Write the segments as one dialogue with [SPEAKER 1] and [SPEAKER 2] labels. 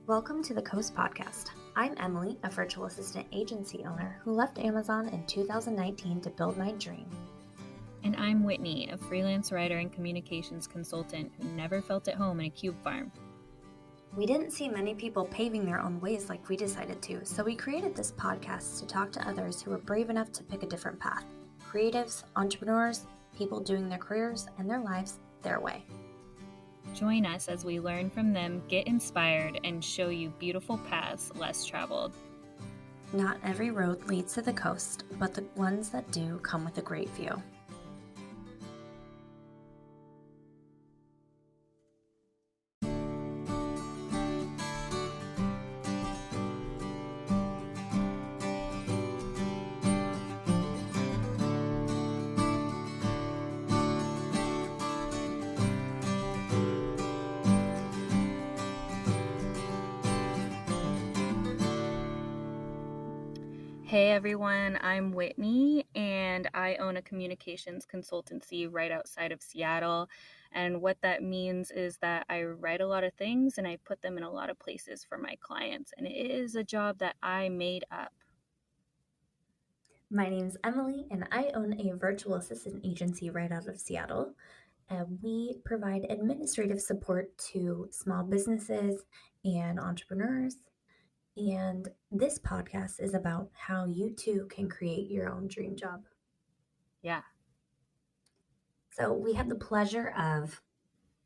[SPEAKER 1] Welcome to the Coast Podcast. I'm Emilie, a virtual assistant agency owner who left Amazon in 2019 to build my dream.
[SPEAKER 2] And I'm Whitney, a freelance writer and communications consultant who never felt at home in a cube farm.
[SPEAKER 1] We didn't see many people paving their own ways like we decided to, so we created this podcast to talk to others who were brave enough to pick a different path. Creatives, entrepreneurs, people doing their careers and their lives their way.
[SPEAKER 2] Join us as we learn from them, get inspired, and show you beautiful paths less traveled.
[SPEAKER 1] Not every road leads to the coast, but the ones that do come with a great view.
[SPEAKER 2] Hey everyone, I'm Whitney and I own a communications consultancy right outside of Seattle. And what that means is that I write a lot of things and I put them in a lot of places for my clients. And it is a job that I made up.
[SPEAKER 1] My name's Emilie and I own a virtual assistant agency right out of Seattle. We provide administrative support to small businesses and entrepreneurs. And this podcast is about how you too can create your own dream job.
[SPEAKER 2] Yeah.
[SPEAKER 1] So we had the pleasure of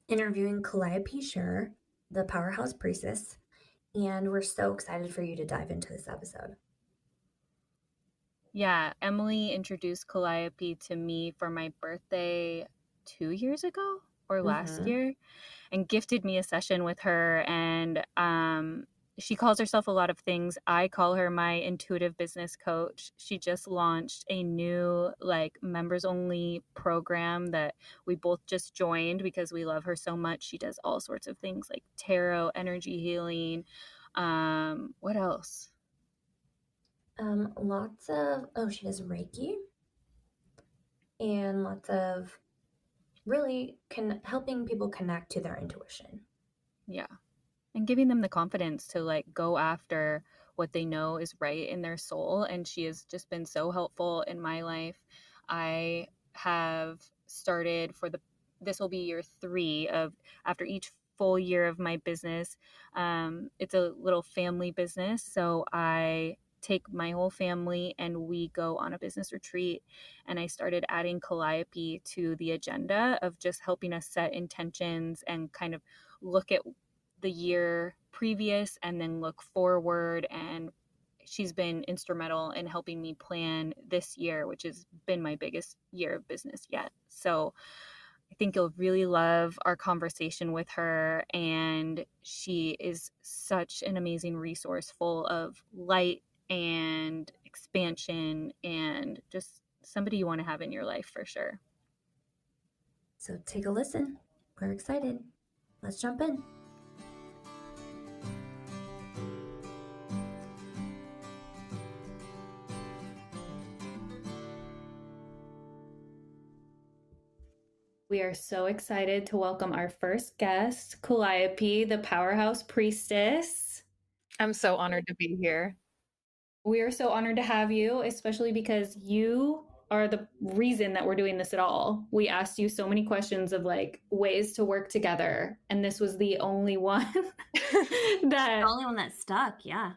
[SPEAKER 1] interviewing Calliope Scherrer, the Powerhouse Priestess, and we're so excited for you to dive into this episode.
[SPEAKER 2] Yeah, Emilie introduced Calliope to me for my birthday 2 years ago or last year and gifted me a session with her. And she calls herself a lot of things. I call her my intuitive business coach. She just launched a new members only program that we both just joined because we love her so much. She does all sorts of things like tarot, energy healing. What else?
[SPEAKER 1] She does Reiki and lots of really helping people connect to their intuition.
[SPEAKER 2] Yeah. And giving them the confidence to go after what they know is right in their soul. And she has just been so helpful in my life. I have started this will be year 3 of after each full year of my business. It's a little family business. So I take my whole family and we go on a business retreat. And I started adding Calliope to the agenda of just helping us set intentions and kind of look at the year previous and then look forward. And she's been instrumental in helping me plan this year, which has been my biggest year of business yet. So I think you'll really love our conversation with her. And she is such an amazing resource full of light and expansion and just somebody you want to have in your life for sure.
[SPEAKER 1] So take a listen. We're excited. Let's jump in. We are so excited to welcome our first guest, Calliope, the Powerhouse Priestess.
[SPEAKER 3] I'm so honored to be here.
[SPEAKER 1] We are so honored to have you, especially because you are the reason that we're doing this at all. We asked you so many questions of ways to work together, and this was the only one the only one that stuck. Yeah.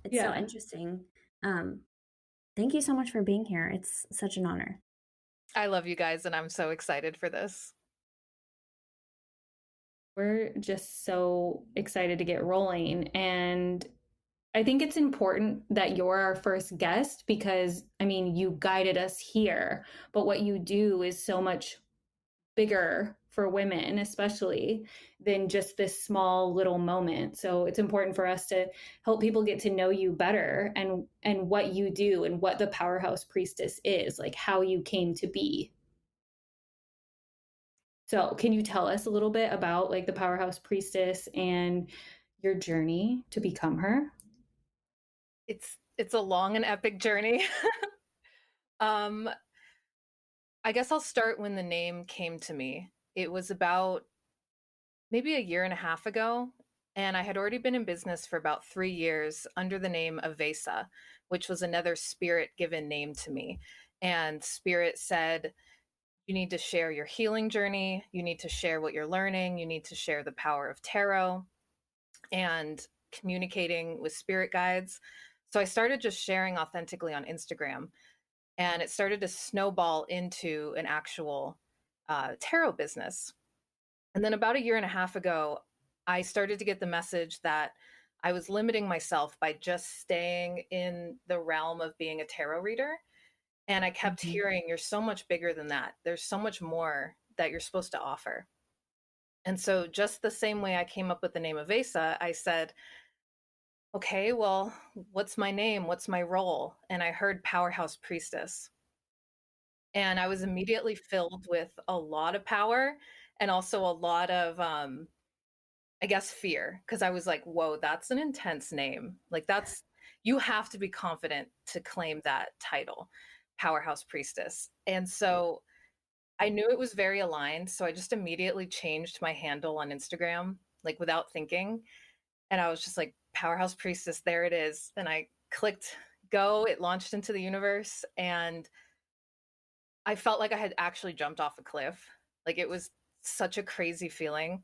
[SPEAKER 1] It's so interesting. Thank you so much for being here. It's such an honor.
[SPEAKER 3] I love you guys, and I'm so excited for this.
[SPEAKER 1] We're just so excited to get rolling. And I think it's important that you're our first guest because, you guided us here, but what you do is so much bigger for women, especially, than just this small little moment. So it's important for us to help people get to know you better and what you do and what the Powerhouse Priestess is, how you came to be. So can you tell us a little bit about the Powerhouse Priestess and your journey to become her?
[SPEAKER 3] It's a long and epic journey. I guess I'll start when the name came to me. It was about maybe a year and a half ago, And I had already been in business for about 3 years under the name of Vesa, which was another spirit given name to me. And spirit said, you need to share your healing journey. You need to share what you're learning. You need to share the power of tarot and communicating with spirit guides. So I started just sharing authentically on Instagram, and it started to snowball into an actual tarot business. And then about a year and a half ago, I started to get the message that I was limiting myself by just staying in the realm of being a tarot reader. And I kept
[SPEAKER 4] Mhm.
[SPEAKER 3] hearing, you're so much bigger than that. There's so much more that you're supposed to offer. And so, just the same way I came up with the name of Asa, I said, okay, well, what's my name? What's my role? And I heard Powerhouse Priestess. And I was immediately filled with a lot of power and also a lot of, I guess, fear. Cause I was like, whoa, that's an intense name. Like, you have to be confident to claim that title, Powerhouse Priestess. And so I knew it was very aligned. So I just immediately changed my handle on Instagram, like without thinking. And I was just like, Powerhouse Priestess, there it is. And I clicked go, it launched into the universe. And I felt like I had actually jumped off a cliff. Like it was such a crazy feeling,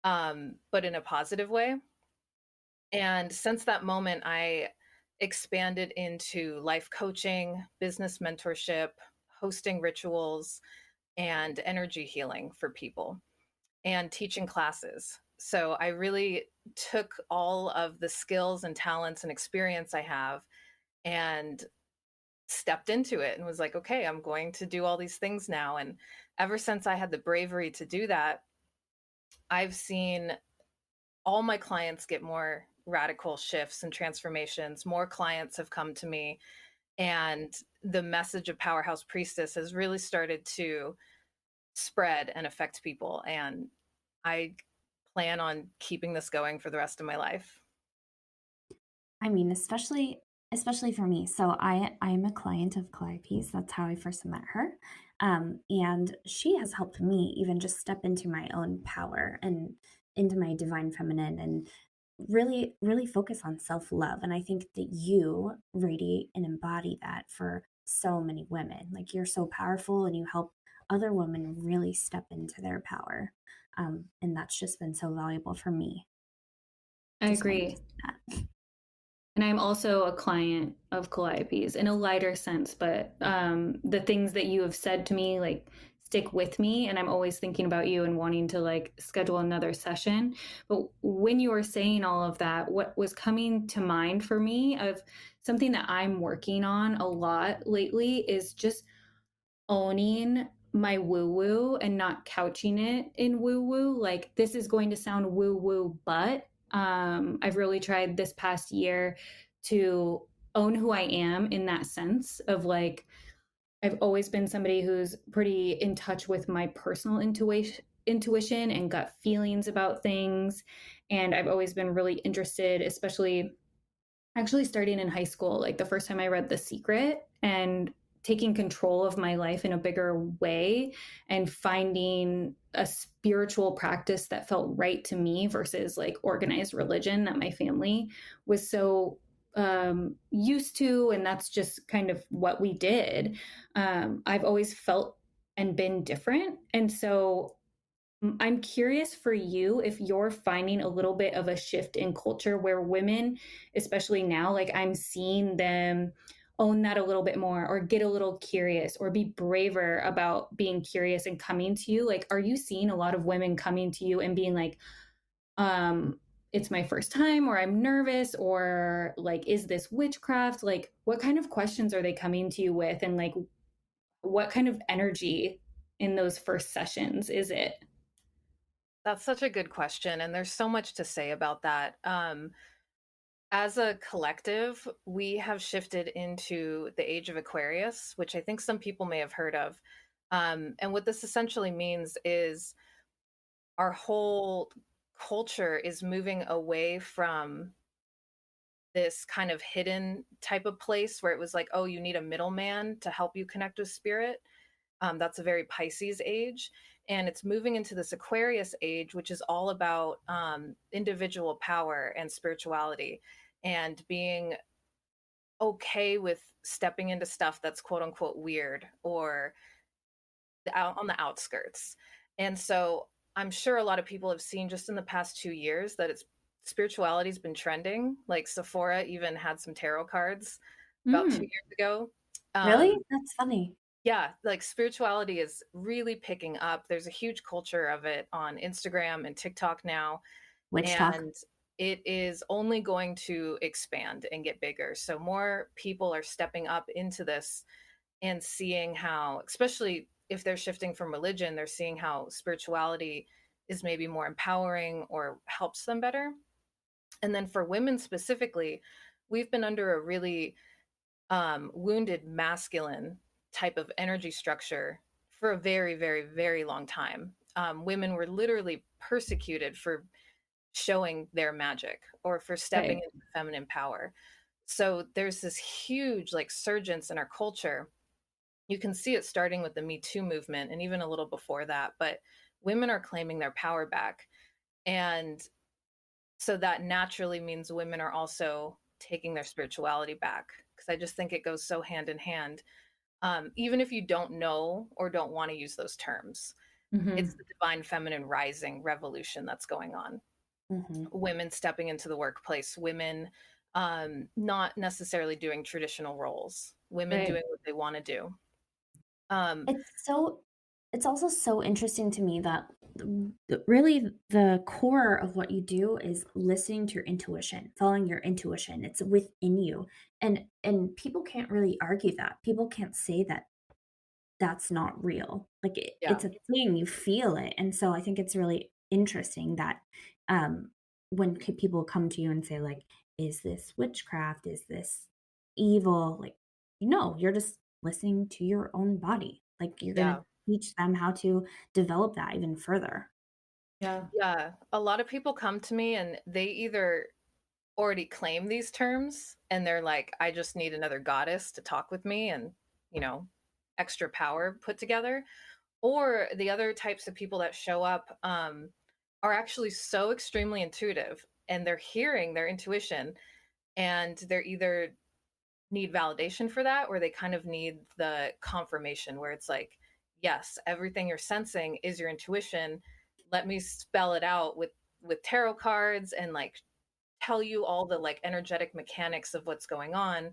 [SPEAKER 3] but in a positive way. And since that moment, I expanded into life coaching, business mentorship, hosting rituals, and energy healing for people, and teaching classes. So I really took all of the skills and talents and experience I have and stepped into it and was like, okay, I'm going to do all these things now. And ever since I had the bravery to do that, I've seen all my clients get more radical shifts and transformations. More clients have come to me, and the message of Powerhouse Priestess has really started to spread and affect people. And I plan on keeping this going for the rest of my life.
[SPEAKER 4] I mean, especially for me. So I'm a client of Calliope's. That's how I first met her. And she has helped me even just step into my own power and into my divine feminine and really focus on self-love. And I think that you radiate and embody that for so many women. Like you're so powerful and you help other women really step into their power. And that's just been so valuable for me.
[SPEAKER 1] I
[SPEAKER 4] Just wanted to
[SPEAKER 1] agree.
[SPEAKER 4] say that.
[SPEAKER 1] And I'm also a client of Calliope's in a lighter sense, but the things that you have said to me, like, stick with me. And I'm always thinking about you and wanting to like schedule another session. But when you were saying all of that, what was coming to mind for me of something that I'm working on a lot lately is just owning my woo woo and not couching it in woo woo. Like, this is going to sound woo woo, but I've really tried this past year to own who I am in that sense of like, I've always been somebody who's pretty in touch with my personal intuition and gut feelings about things. And I've always been really interested, especially actually starting in high school, like the first time I read The Secret and taking control of my life in a bigger way and finding a spiritual practice that felt right to me versus like organized religion that my family was so used to. And that's just kind of what we did. I've always felt and been different. And so I'm curious for you if you're finding a little bit of a shift in culture where women, especially now, like I'm seeing them own that a little bit more or get a little curious or be braver about being curious and coming to you. Like, are you seeing a lot of women coming to you and being like, it's my first time, or I'm nervous, or like, is this witchcraft? Like, what kind of questions are they coming to you with? And like, what kind of energy in those first sessions is it?
[SPEAKER 3] That's such a good question. And there's so much to say about that. As a collective, we have shifted into the age of Aquarius, which I think some people may have heard of. And what this essentially means is our whole culture is moving away from this kind of hidden type of place where it was like, oh, you need a middleman to help you connect with spirit. That's a very Pisces age. and it's moving into this Aquarius age, which is all about individual power and spirituality and being okay with stepping into stuff that's quote unquote weird or out on the outskirts. And so I'm sure a lot of people have seen just in the past 2 years that it's spirituality's been trending. Like Sephora even had some tarot cards about 2 years ago.
[SPEAKER 4] Really?
[SPEAKER 3] Um,
[SPEAKER 4] That's funny.
[SPEAKER 3] yeah, like spirituality is really picking up. There's a huge culture of it on Instagram and TikTok now,
[SPEAKER 4] Witch talk.
[SPEAKER 3] and it is only going to expand and get bigger. So more people are stepping up into this and seeing how, especially if they're shifting from religion, they're seeing how spirituality is maybe more empowering or helps them better. And then for women specifically, we've been under a really wounded masculine type of energy structure for a very, very, very long time. Women were literally persecuted for showing their magic or for stepping
[SPEAKER 1] Right.
[SPEAKER 3] into feminine power. So there's this huge like surgence in our culture. You can see it starting with the Me Too movement and even a little before that, but women are claiming their power back. And so that naturally means women are also taking their spirituality back, because I just think it goes so hand in hand. Even if you don't know or don't want to use those terms,
[SPEAKER 1] Mm-hmm.
[SPEAKER 3] it's the divine feminine rising revolution that's going on.
[SPEAKER 4] Mm-hmm.
[SPEAKER 3] Women stepping into the workplace, women not necessarily doing traditional roles, women
[SPEAKER 1] Right.
[SPEAKER 3] doing what they want to do. Um,
[SPEAKER 4] It's also so interesting to me that really the core of what you do is listening to your intuition, following your intuition. It's within you. And people can't really argue that. People can't say that that's not real. Like
[SPEAKER 3] yeah,
[SPEAKER 4] it's a thing, you feel it. And so I think it's really interesting that um when people come to you and say like, is this witchcraft? Is this evil? Like, no, you're just listening to your own body. Like you're going
[SPEAKER 3] yeah,
[SPEAKER 4] to teach them how to develop that even further.
[SPEAKER 1] Yeah.
[SPEAKER 3] yeah. A lot of people come to me and they either already claim these terms and they're like, I just need another goddess to talk with me and, you know, extra power put together. Or the other types of people that show up are actually so extremely intuitive and they're hearing their intuition, and they're either need validation for that or they kind of need the confirmation where it's like, yes, everything you're sensing is your intuition. Let me spell it out with tarot cards and like tell you all the like energetic mechanics of what's going on.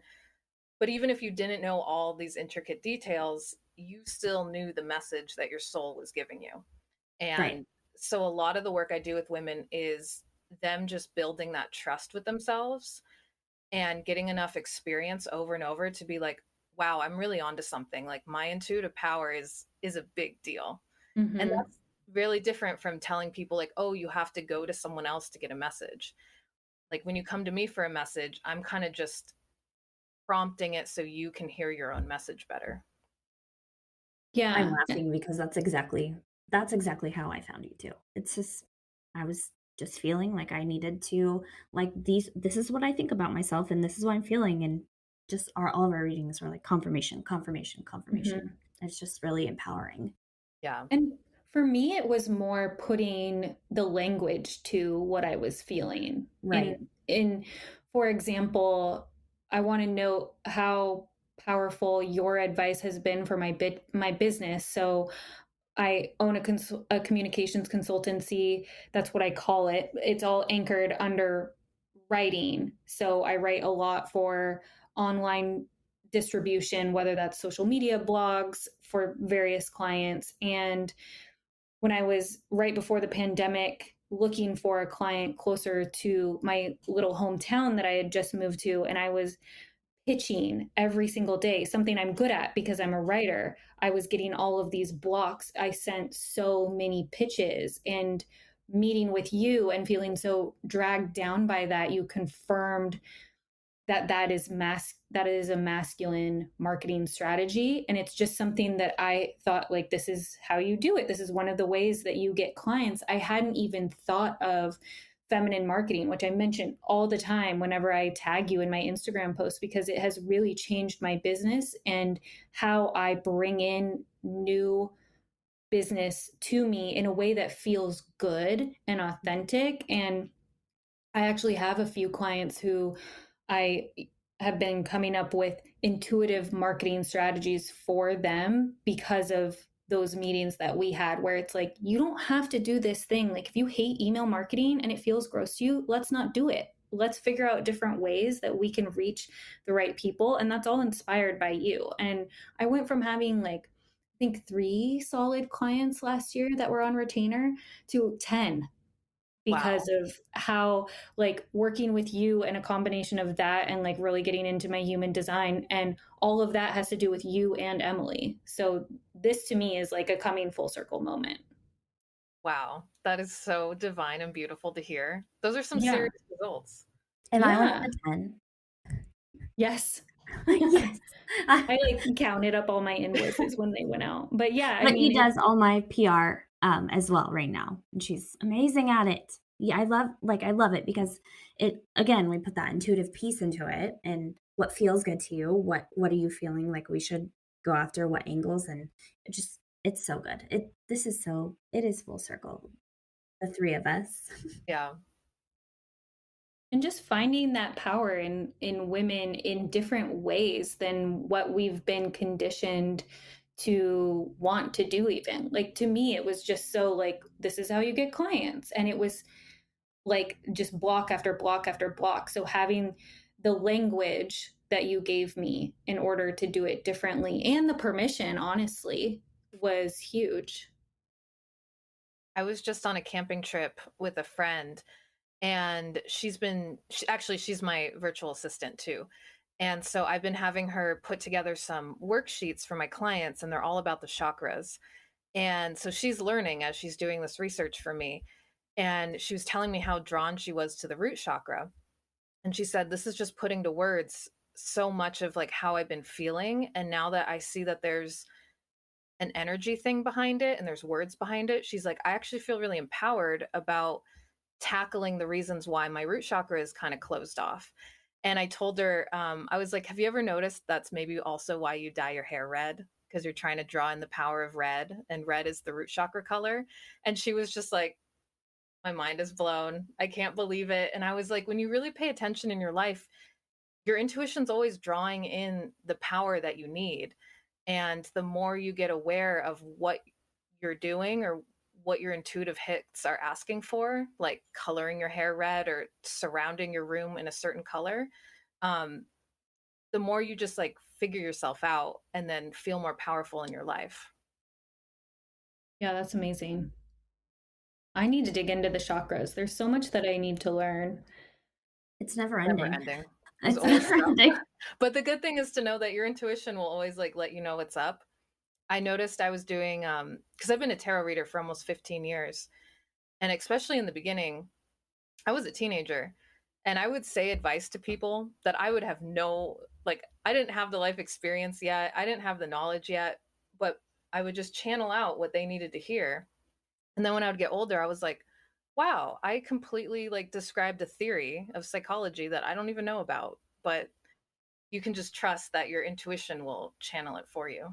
[SPEAKER 3] But even if you didn't know all these intricate details, you still knew the message that your soul was giving you.
[SPEAKER 4] Right.
[SPEAKER 3] And so a lot of the work I do with women is them just building that trust with themselves and getting enough experience over and over to be like, wow, I'm really onto something. Like my intuitive power is a big deal. And
[SPEAKER 1] Mm-hmm.
[SPEAKER 3] that's really different from telling people like, oh, you have to go to someone else to get a message. Like when you come to me for a message, I'm kind of just prompting it so you can hear your own message better.
[SPEAKER 4] I'm
[SPEAKER 1] Yeah.
[SPEAKER 4] laughing because that's exactly how I found you too. It's just I was just feeling like I needed to like this is what I think about myself and this is what I'm feeling and just all of our readings were like confirmation, confirmation, confirmation.
[SPEAKER 1] Mm-hmm.
[SPEAKER 4] It's just really empowering.
[SPEAKER 3] Yeah.
[SPEAKER 1] And for me, it was more putting the language to what I was feeling.
[SPEAKER 4] Right.
[SPEAKER 1] For example, I want to know how powerful your advice has been for my business. So I own a communications consultancy. That's what I call it. It's all anchored under writing. So I write a lot for online distribution, whether that's social media blogs for various clients. And when I was right before the pandemic looking for a client closer to my little hometown that I had just moved to, and I was pitching every single day, something I'm good at because I'm a writer. I was getting all of these blocks. I sent so many pitches, and meeting with you and feeling so dragged down by that, you confirmed that is a masculine marketing strategy, and it's just something that I thought like, this is how you do it, this is one of the ways that you get clients. I hadn't even thought of feminine marketing, which I mention all the time whenever I tag you in my Instagram posts, because it has really changed my business and how I bring in new business to me in a way that feels good and authentic. And I actually have a few clients who I have been coming up with intuitive marketing strategies for them because of those meetings that we had, where it's like, you don't have to do this thing. Like, if you hate email marketing and it feels gross to you, let's not do it. Let's figure out different ways that we can reach the right people. And that's all inspired by you. And I went from having like, I think 3 solid clients last year that were on retainer to 10 because
[SPEAKER 3] Wow.
[SPEAKER 1] of how, like, working with you and a combination of that and like really getting into my human design, and all of that has to do with you and Emilie. So this to me is like a coming full circle moment.
[SPEAKER 3] Wow. That is so divine and beautiful to hear. Those are some
[SPEAKER 1] Yeah.
[SPEAKER 3] serious results.
[SPEAKER 4] Am I one of
[SPEAKER 1] Yeah.
[SPEAKER 4] the 10?
[SPEAKER 1] Yes.
[SPEAKER 4] Yes.
[SPEAKER 1] I like counted up all my invoices when they went out. But yeah, I
[SPEAKER 4] Whitney
[SPEAKER 1] mean,
[SPEAKER 4] does all my PR as well right now, and she's amazing at it. Yeah, I love it because it, again, we put that intuitive piece into it, and what feels good to you, what are you feeling like we should go after, what angles, and it's so good. It is full circle. The three of us.
[SPEAKER 3] Yeah.
[SPEAKER 1] and just finding that power in women in different ways than what we've been conditioned to want to do. Even like, to me, it was just so like, this is how you get clients, and it was like just block after block after block. So having the language that you gave me in order to do it differently, and the permission, honestly, was huge.
[SPEAKER 3] I was just on a camping trip with a friend, and she's my virtual assistant too. And so I've been having her put together some worksheets for my clients, and they're all about the chakras. And so she's learning as she's doing this research for me. And she was telling me how drawn she was to the root chakra. And she said, this is just putting to words so much of like how I've been feeling. And now that I see that there's an energy thing behind it and there's words behind it, she's like, I actually feel really empowered about tackling the reasons why my root chakra is kind of closed off. And I told her, I was like, have you ever noticed that's maybe also why you dye your hair red? Because you're trying to draw in the power of red, and red is the root chakra color. And she was just like, my mind is blown. I can't believe it. And I was like, when you really pay attention in your life, your intuition's always drawing in the power that you need. And the more you get aware of what you're doing or what your intuitive hits are asking for, like coloring your hair red or surrounding your room in a certain color, um, the more you just like figure yourself out and then feel more powerful in your life.
[SPEAKER 1] Yeah, that's amazing. I need to dig into the chakras. There's so much that I need to learn.
[SPEAKER 4] It's never
[SPEAKER 3] Never
[SPEAKER 4] ending.
[SPEAKER 3] ending. There's
[SPEAKER 4] It's
[SPEAKER 3] always
[SPEAKER 4] never
[SPEAKER 3] stuff.
[SPEAKER 4] ending.
[SPEAKER 3] But the good thing is to know that your intuition will always like let you know what's up. I noticed I was doing because I've been a tarot reader for almost 15 years. And especially in the beginning, I was a teenager, and I would say advice to people that I would have like, I didn't have the life experience yet. I didn't have the knowledge yet, but I would just channel out what they needed to hear. And then when I would get older, I was like, wow, I completely like described a theory of psychology that I don't even know about, but you can just trust that your intuition will channel it for you.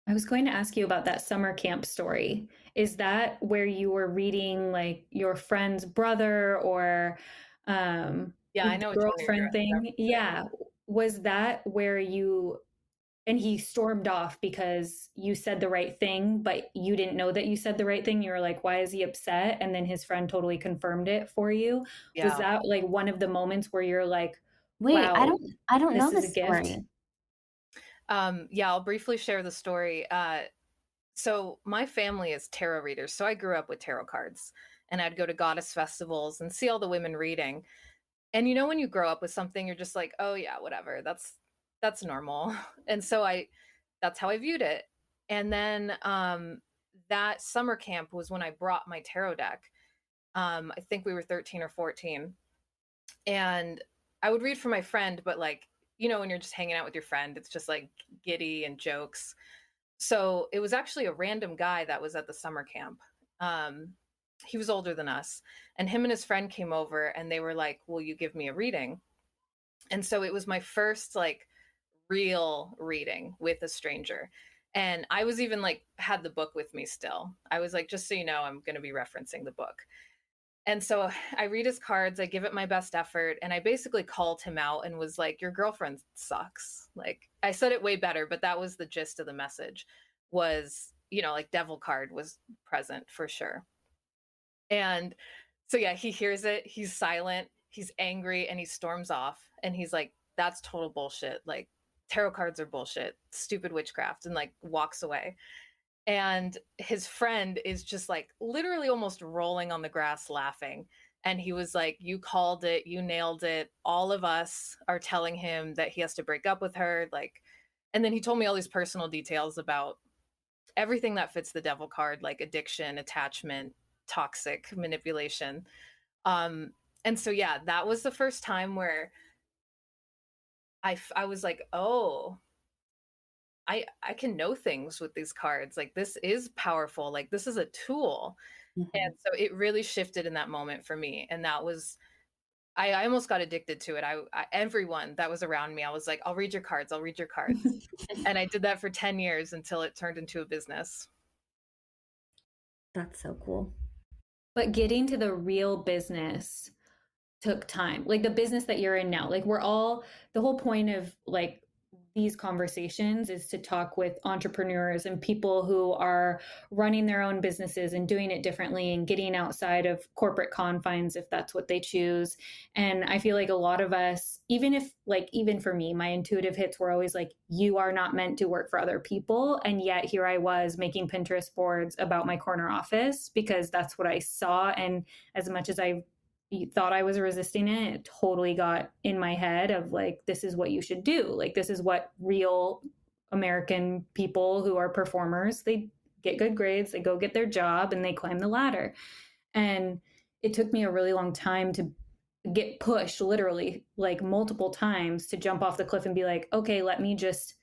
[SPEAKER 1] I was going to ask you about that summer camp story. Is that where you were reading like your friend's brother, or
[SPEAKER 3] Yeah, I
[SPEAKER 1] the
[SPEAKER 3] know which one you're
[SPEAKER 1] girlfriend thing?
[SPEAKER 3] referencing.
[SPEAKER 1] Yeah. Was that where you, and he stormed off because you said the right thing, but you didn't know that you said the right thing? You were like, why is he upset? And then his friend totally confirmed it for you. Was
[SPEAKER 3] Yeah.
[SPEAKER 1] that like one of the moments where you're like,
[SPEAKER 4] Wait,
[SPEAKER 1] wow,
[SPEAKER 4] I don't know
[SPEAKER 1] this is a
[SPEAKER 4] this
[SPEAKER 1] gift?
[SPEAKER 4] story.
[SPEAKER 3] Yeah, I'll briefly share the story. So my family is tarot readers. So I grew up with tarot cards, and I'd go to goddess festivals and see all the women reading. And you know, when you grow up with something, you're just like, oh yeah, whatever. That's normal. And so that's how I viewed it. And then that summer camp was when I brought my tarot deck. I think we were 13 or 14. And I would read for my friend, but like, you know, when you're just hanging out with your friend, it's just like giddy and jokes. So it was actually a random guy that was at the summer camp. Um, he was older than us, and him and his friend came over, and they were like, will you give me a reading? And so it was my first like real reading with a stranger. And I was even like, had the book with me still. I was like, just so you know, I'm going to be referencing the book. And so I read his cards, I give it my best effort, and I basically called him out and was like, your girlfriend sucks. Like, I said it way better, but that was the gist of the message was, like devil card was present for sure. And so, yeah, he hears it, he's silent, he's angry, and he storms off. And he's like, that's total bullshit. Like, tarot cards are bullshit, stupid witchcraft, and like walks away. And his friend is just like literally almost rolling on the grass laughing. And he was like, you called it, you nailed it. All of us are telling him that he has to break up with her. Like, and then he told me all these personal details about everything that fits the devil card, like addiction, attachment, toxic manipulation. Um, and so, yeah, that was the first time where I was like, oh, I can know things with these cards. Like, this is powerful. Like, this is a tool. And so it really shifted in that moment for me. And that was, I almost got addicted to it. Everyone that was around me, I was like, I'll read your cards. I'll read your cards. And I did that for 10 years until it turned into a business.
[SPEAKER 4] That's so cool.
[SPEAKER 1] But getting to the real business took time. Like the business that you're in now, like the whole point of like these conversations is to talk with entrepreneurs and people who are running their own businesses and doing it differently and getting outside of corporate confines if that's what they choose. And I feel like a lot of us, even for me, my intuitive hits were always like, you are not meant to work for other people. And yet here I was making Pinterest boards about my corner office because that's what I saw. And as much as I thought I was resisting it, it totally got in my head of like, this is what you should do. Like, this is what real American people who are performers, they get good grades, they go get their job and they climb the ladder. And it took me a really long time to get pushed, literally like multiple times, to jump off the cliff and be like, okay, let me just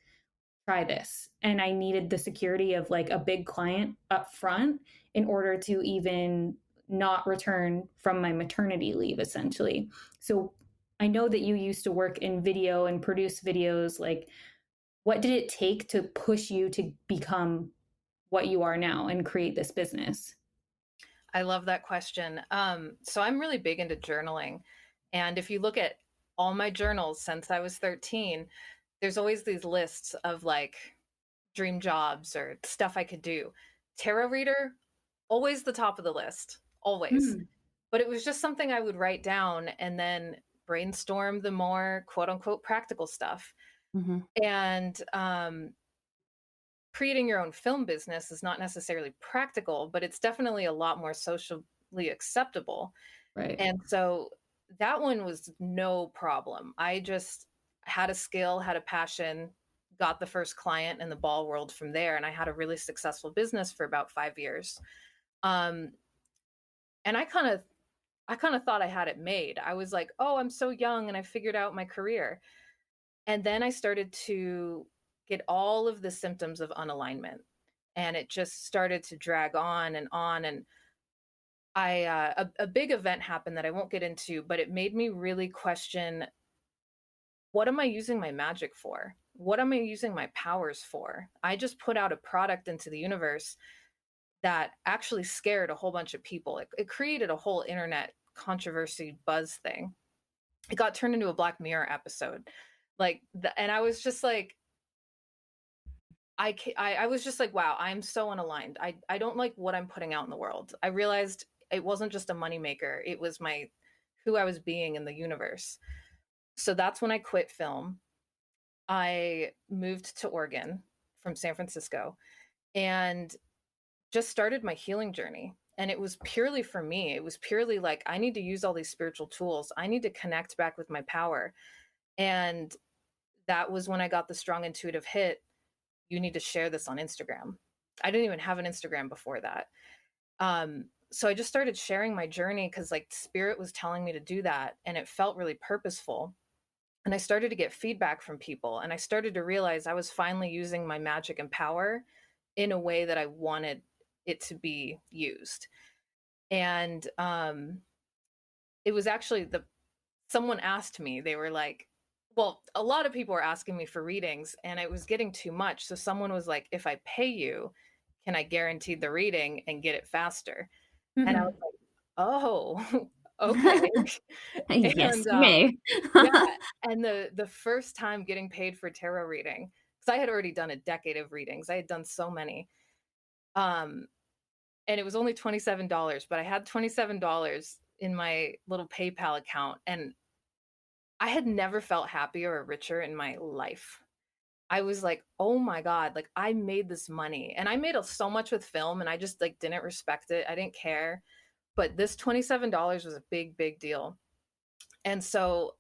[SPEAKER 1] try this. And I needed the security of like a big client up front in order to even not return from my maternity leave, essentially. So I know that you used to work in video and produce videos. Like, what did it take to push you to become what you are now and create this business?
[SPEAKER 3] I love that question. So I'm really big into journaling. And if you look at all my journals since I was 13, there's always these lists of like dream jobs or stuff I could do. Tarot reader, always the top of the list, always. But it was just something I would write down and then brainstorm the more quote unquote practical stuff.
[SPEAKER 4] Mm-hmm.
[SPEAKER 3] And creating your own film business is not necessarily practical, but it's definitely a lot more socially acceptable.
[SPEAKER 1] Right.
[SPEAKER 3] And so that one was no problem. I just had a skill, had a passion, got the first client, and the ball rolled from there. And I had a really successful business for about 5 years. And I kind of thought I had it made. I was like, oh, I'm so young and I figured out my career. And then I started to get all of the symptoms of unalignment. And it just started to drag on and on. And a big event happened that I won't get into, but it made me really question, what am I using my magic for? What am I using my powers for? I just put out a product into the universe that actually scared a whole bunch of people. It created a whole internet controversy buzz thing. It got turned into a Black Mirror episode. And I was just like, I was just like, wow, I'm so unaligned. I don't like what I'm putting out in the world. I realized it wasn't just a moneymaker. It was who I was being in the universe. So that's when I quit film. I moved to Oregon from San Francisco and just started my healing journey. And it was purely for me. It was purely like, I need to use all these spiritual tools. I need to connect back with my power. And that was when I got the strong intuitive hit. You need to share this on Instagram. I didn't even have an Instagram before that. So I just started sharing my journey because like spirit was telling me to do that. And it felt really purposeful. And I started to get feedback from people. And I started to realize I was finally using my magic and power in a way that I wanted it to be used. And it was actually someone asked me, they were like, Well, a lot of people were asking me for readings and it was getting too much. So someone was like, if I pay you, can I guarantee the reading and get it faster? And I was
[SPEAKER 1] Mhm.
[SPEAKER 3] like, oh, okay.
[SPEAKER 4] Yes,
[SPEAKER 3] And
[SPEAKER 4] you may.
[SPEAKER 3] yeah, and the first time getting paid for tarot reading, because I had already done a decade of readings. I had done so many. Um, and it was only $27, but I had $27 in my little PayPal account, and I had never felt happier or richer in my life. I was like, "Oh my god, like I made this money." And I made so much with film and I just like didn't respect it. I didn't care. But this $27 was a big, big deal. And so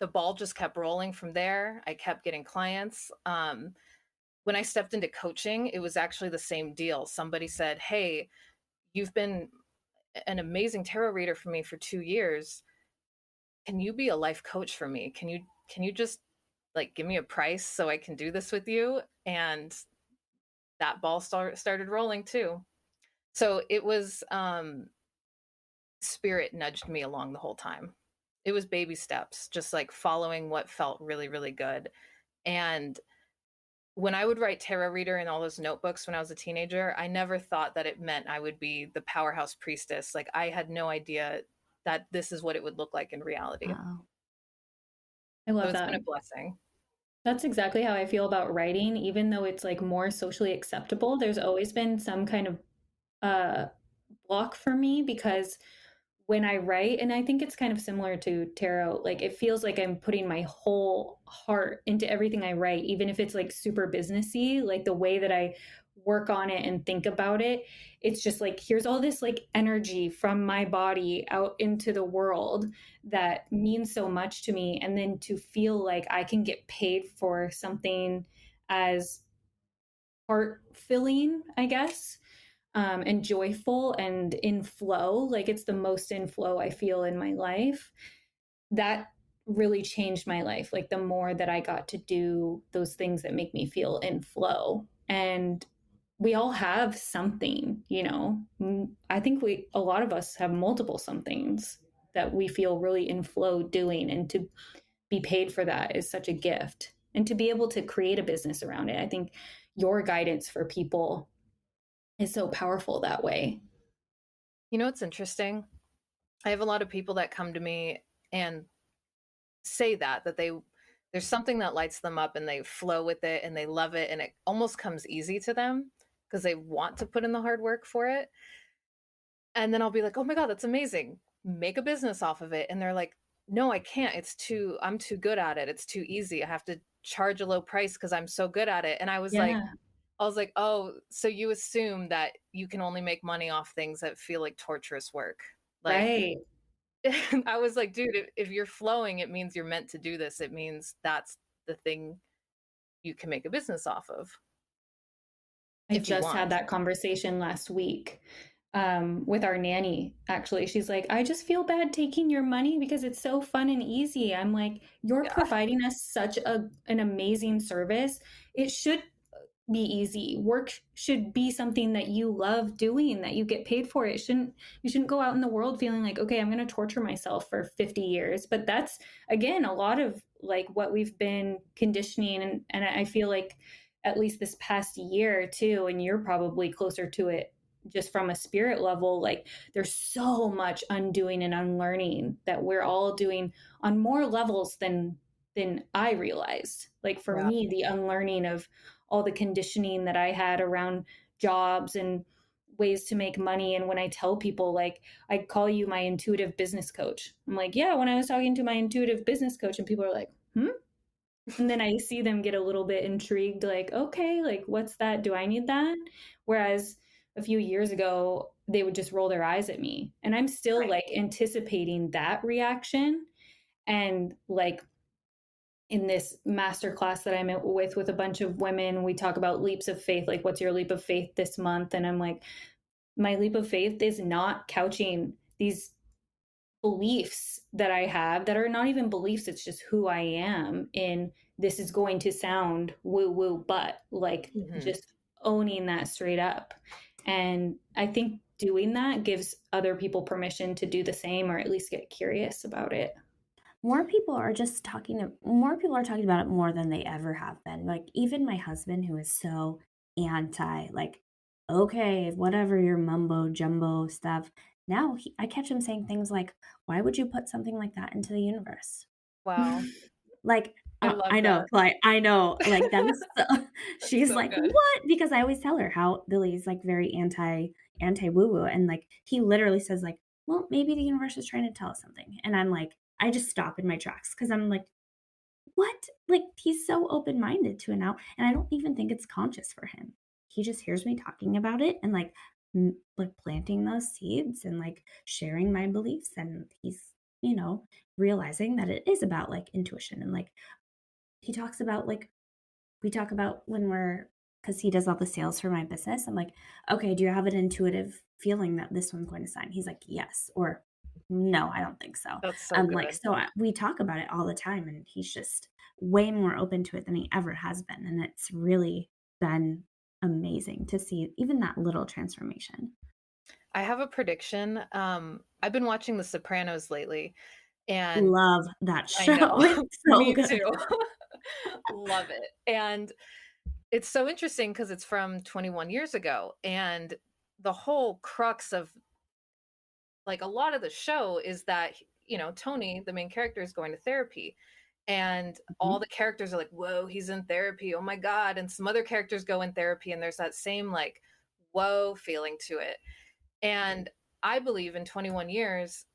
[SPEAKER 3] the ball just kept rolling from there. I kept getting clients. When I stepped into coaching, it was actually the same deal. Somebody said, "Hey, you've been an amazing tarot reader for me for 2 years. Can you be a life coach for me? Can you just like give me a price so I can do this with you?" And that ball started rolling too. So it was spirit nudged me along the whole time. It was baby steps, just like following what felt really, really good. And when I would write tarot reader in all those notebooks when I was a teenager, I never thought that it meant I would be the powerhouse priestess. Like I had no idea that this is what it would look like in reality.
[SPEAKER 4] Oh,
[SPEAKER 1] I
[SPEAKER 3] So
[SPEAKER 1] love
[SPEAKER 3] it's been
[SPEAKER 1] that.
[SPEAKER 3] a blessing.
[SPEAKER 1] That's exactly how I feel about writing, even though it's like more socially acceptable. There's always been some kind of uh block for me because when I write, and I think it's kind of similar to tarot, like it feels like I'm putting my whole heart into everything I write, even if it's like super businessy, like the way that I work on it and think about it. It's just like, here's all this like energy from my body out into the world that means so much to me. And then to feel like I can get paid for something as heart filling, I guess, and joyful and in flow. Like it's the most in flow I feel in my life. That really changed my life. Like the more that I got to do those things that make me feel in flow. And we all have something, you know. I think a lot of us have multiple somethings that we feel really in flow doing. And to be paid for that is such a gift. And to be able to create a business around it, I think your guidance for people is so powerful that way.
[SPEAKER 3] You know what's interesting? I have a lot of people that come to me and say that there's something that lights them up and they flow with it and they love it and it almost comes easy to them because they want to put in the hard work for it. And then I'll be like, "Oh my god, that's amazing. Make a business off of it." And they're like, "No, I can't. I'm too good at it. It's too easy. I have to charge a low price because I'm so good at it." And
[SPEAKER 1] Yeah,
[SPEAKER 3] I was like, "Oh, so you assume that you can only make money off things that feel like torturous work." Like
[SPEAKER 1] right.
[SPEAKER 3] I was like, "Dude, if you're flowing, it means you're meant to do this. It means that's the thing you can make a business off of
[SPEAKER 1] I
[SPEAKER 3] if you
[SPEAKER 1] just had
[SPEAKER 3] want."
[SPEAKER 1] that conversation last week with our nanny. Actually, she's like, I just feel bad taking your money because it's so fun and easy. I'm like, you're
[SPEAKER 3] Yeah.
[SPEAKER 1] providing us such an amazing service. It should be easy. Work should be something that you love doing, that you get paid for. You shouldn't go out in the world feeling like, okay, I'm going to torture myself for 50 years. But that's again a lot of like what we've been conditioning, and I feel like at least this past year too, and you're probably closer to it just from a spirit level, like there's so much undoing and unlearning that we're all doing on more levels than I realized. Like for
[SPEAKER 3] Yeah.
[SPEAKER 1] me, the unlearning of all the conditioning that I had around jobs and ways to make money. And when I tell people, like, I call you my intuitive business coach, I'm like, yeah, when I was talking to my intuitive business coach, and people are like, hmm. And then I see them get a little bit intrigued, like, okay, like, what's that? Do I need that? Whereas a few years ago, they would just roll their eyes at me. And I'm still
[SPEAKER 3] Right.
[SPEAKER 1] like anticipating that reaction. And like in this master class that I'm with a bunch of women, we talk about leaps of faith. Like, what's your leap of faith this month? And I'm like, my leap of faith is not couching these beliefs that I have that are not even beliefs. It's just who I am. In this is going to sound woo woo, but like
[SPEAKER 3] Mhm.
[SPEAKER 1] just owning that straight up. And I think doing that gives other people permission to do the same or at least get curious about it.
[SPEAKER 4] more people are talking about it more than they ever have been. Like, even my husband, who is so anti, like, okay, whatever your mumbo jumbo stuff. Now I catch him saying things like, why would you put something like that into the universe?
[SPEAKER 3] Wow.
[SPEAKER 4] Like,
[SPEAKER 3] I love
[SPEAKER 4] I know,
[SPEAKER 3] that.
[SPEAKER 4] like, I know, like, that is so
[SPEAKER 3] That's
[SPEAKER 4] she's
[SPEAKER 3] so
[SPEAKER 4] like,
[SPEAKER 3] good.
[SPEAKER 4] "What?" Because I always tell her how Billy's, like, very anti woo-woo, and, like, he literally says, like, "Well, maybe the universe is trying to tell us something," and I'm like, I just stop in my tracks because 'cause I'm like, "What?" Like, he's so open-minded to it now, and I don't even think it's conscious for him. He just hears me talking about it and, like, planting those seeds and, like, sharing my beliefs, and he's, realizing that it is about, like, intuition and, like, he talks about, like we talk about when we're because he does all the sales for my business. I'm like, "Okay, do you have an intuitive feeling that this one's going to sign?" He's like, "Yes," or "No, I don't think so."
[SPEAKER 3] That's so
[SPEAKER 4] Like,
[SPEAKER 3] good.
[SPEAKER 4] so we talk about it all the time, and he's just way more open to it than he ever has been, and it's really been amazing to see even that little transformation.
[SPEAKER 3] I have a prediction. I've been watching The Sopranos lately, and
[SPEAKER 4] Love that
[SPEAKER 3] I know,
[SPEAKER 4] show. It's so
[SPEAKER 3] me
[SPEAKER 4] good.
[SPEAKER 3] too. Love it. And it's so interesting because it's from 21 years ago. And the whole crux of like a lot of the show is that, Tony, the main character, is going to therapy. And all
[SPEAKER 4] Mhm.
[SPEAKER 3] the characters are like, whoa, he's in therapy. Oh my God. And some other characters go in therapy, and there's that same like, whoa feeling to it. And I believe in 21 years,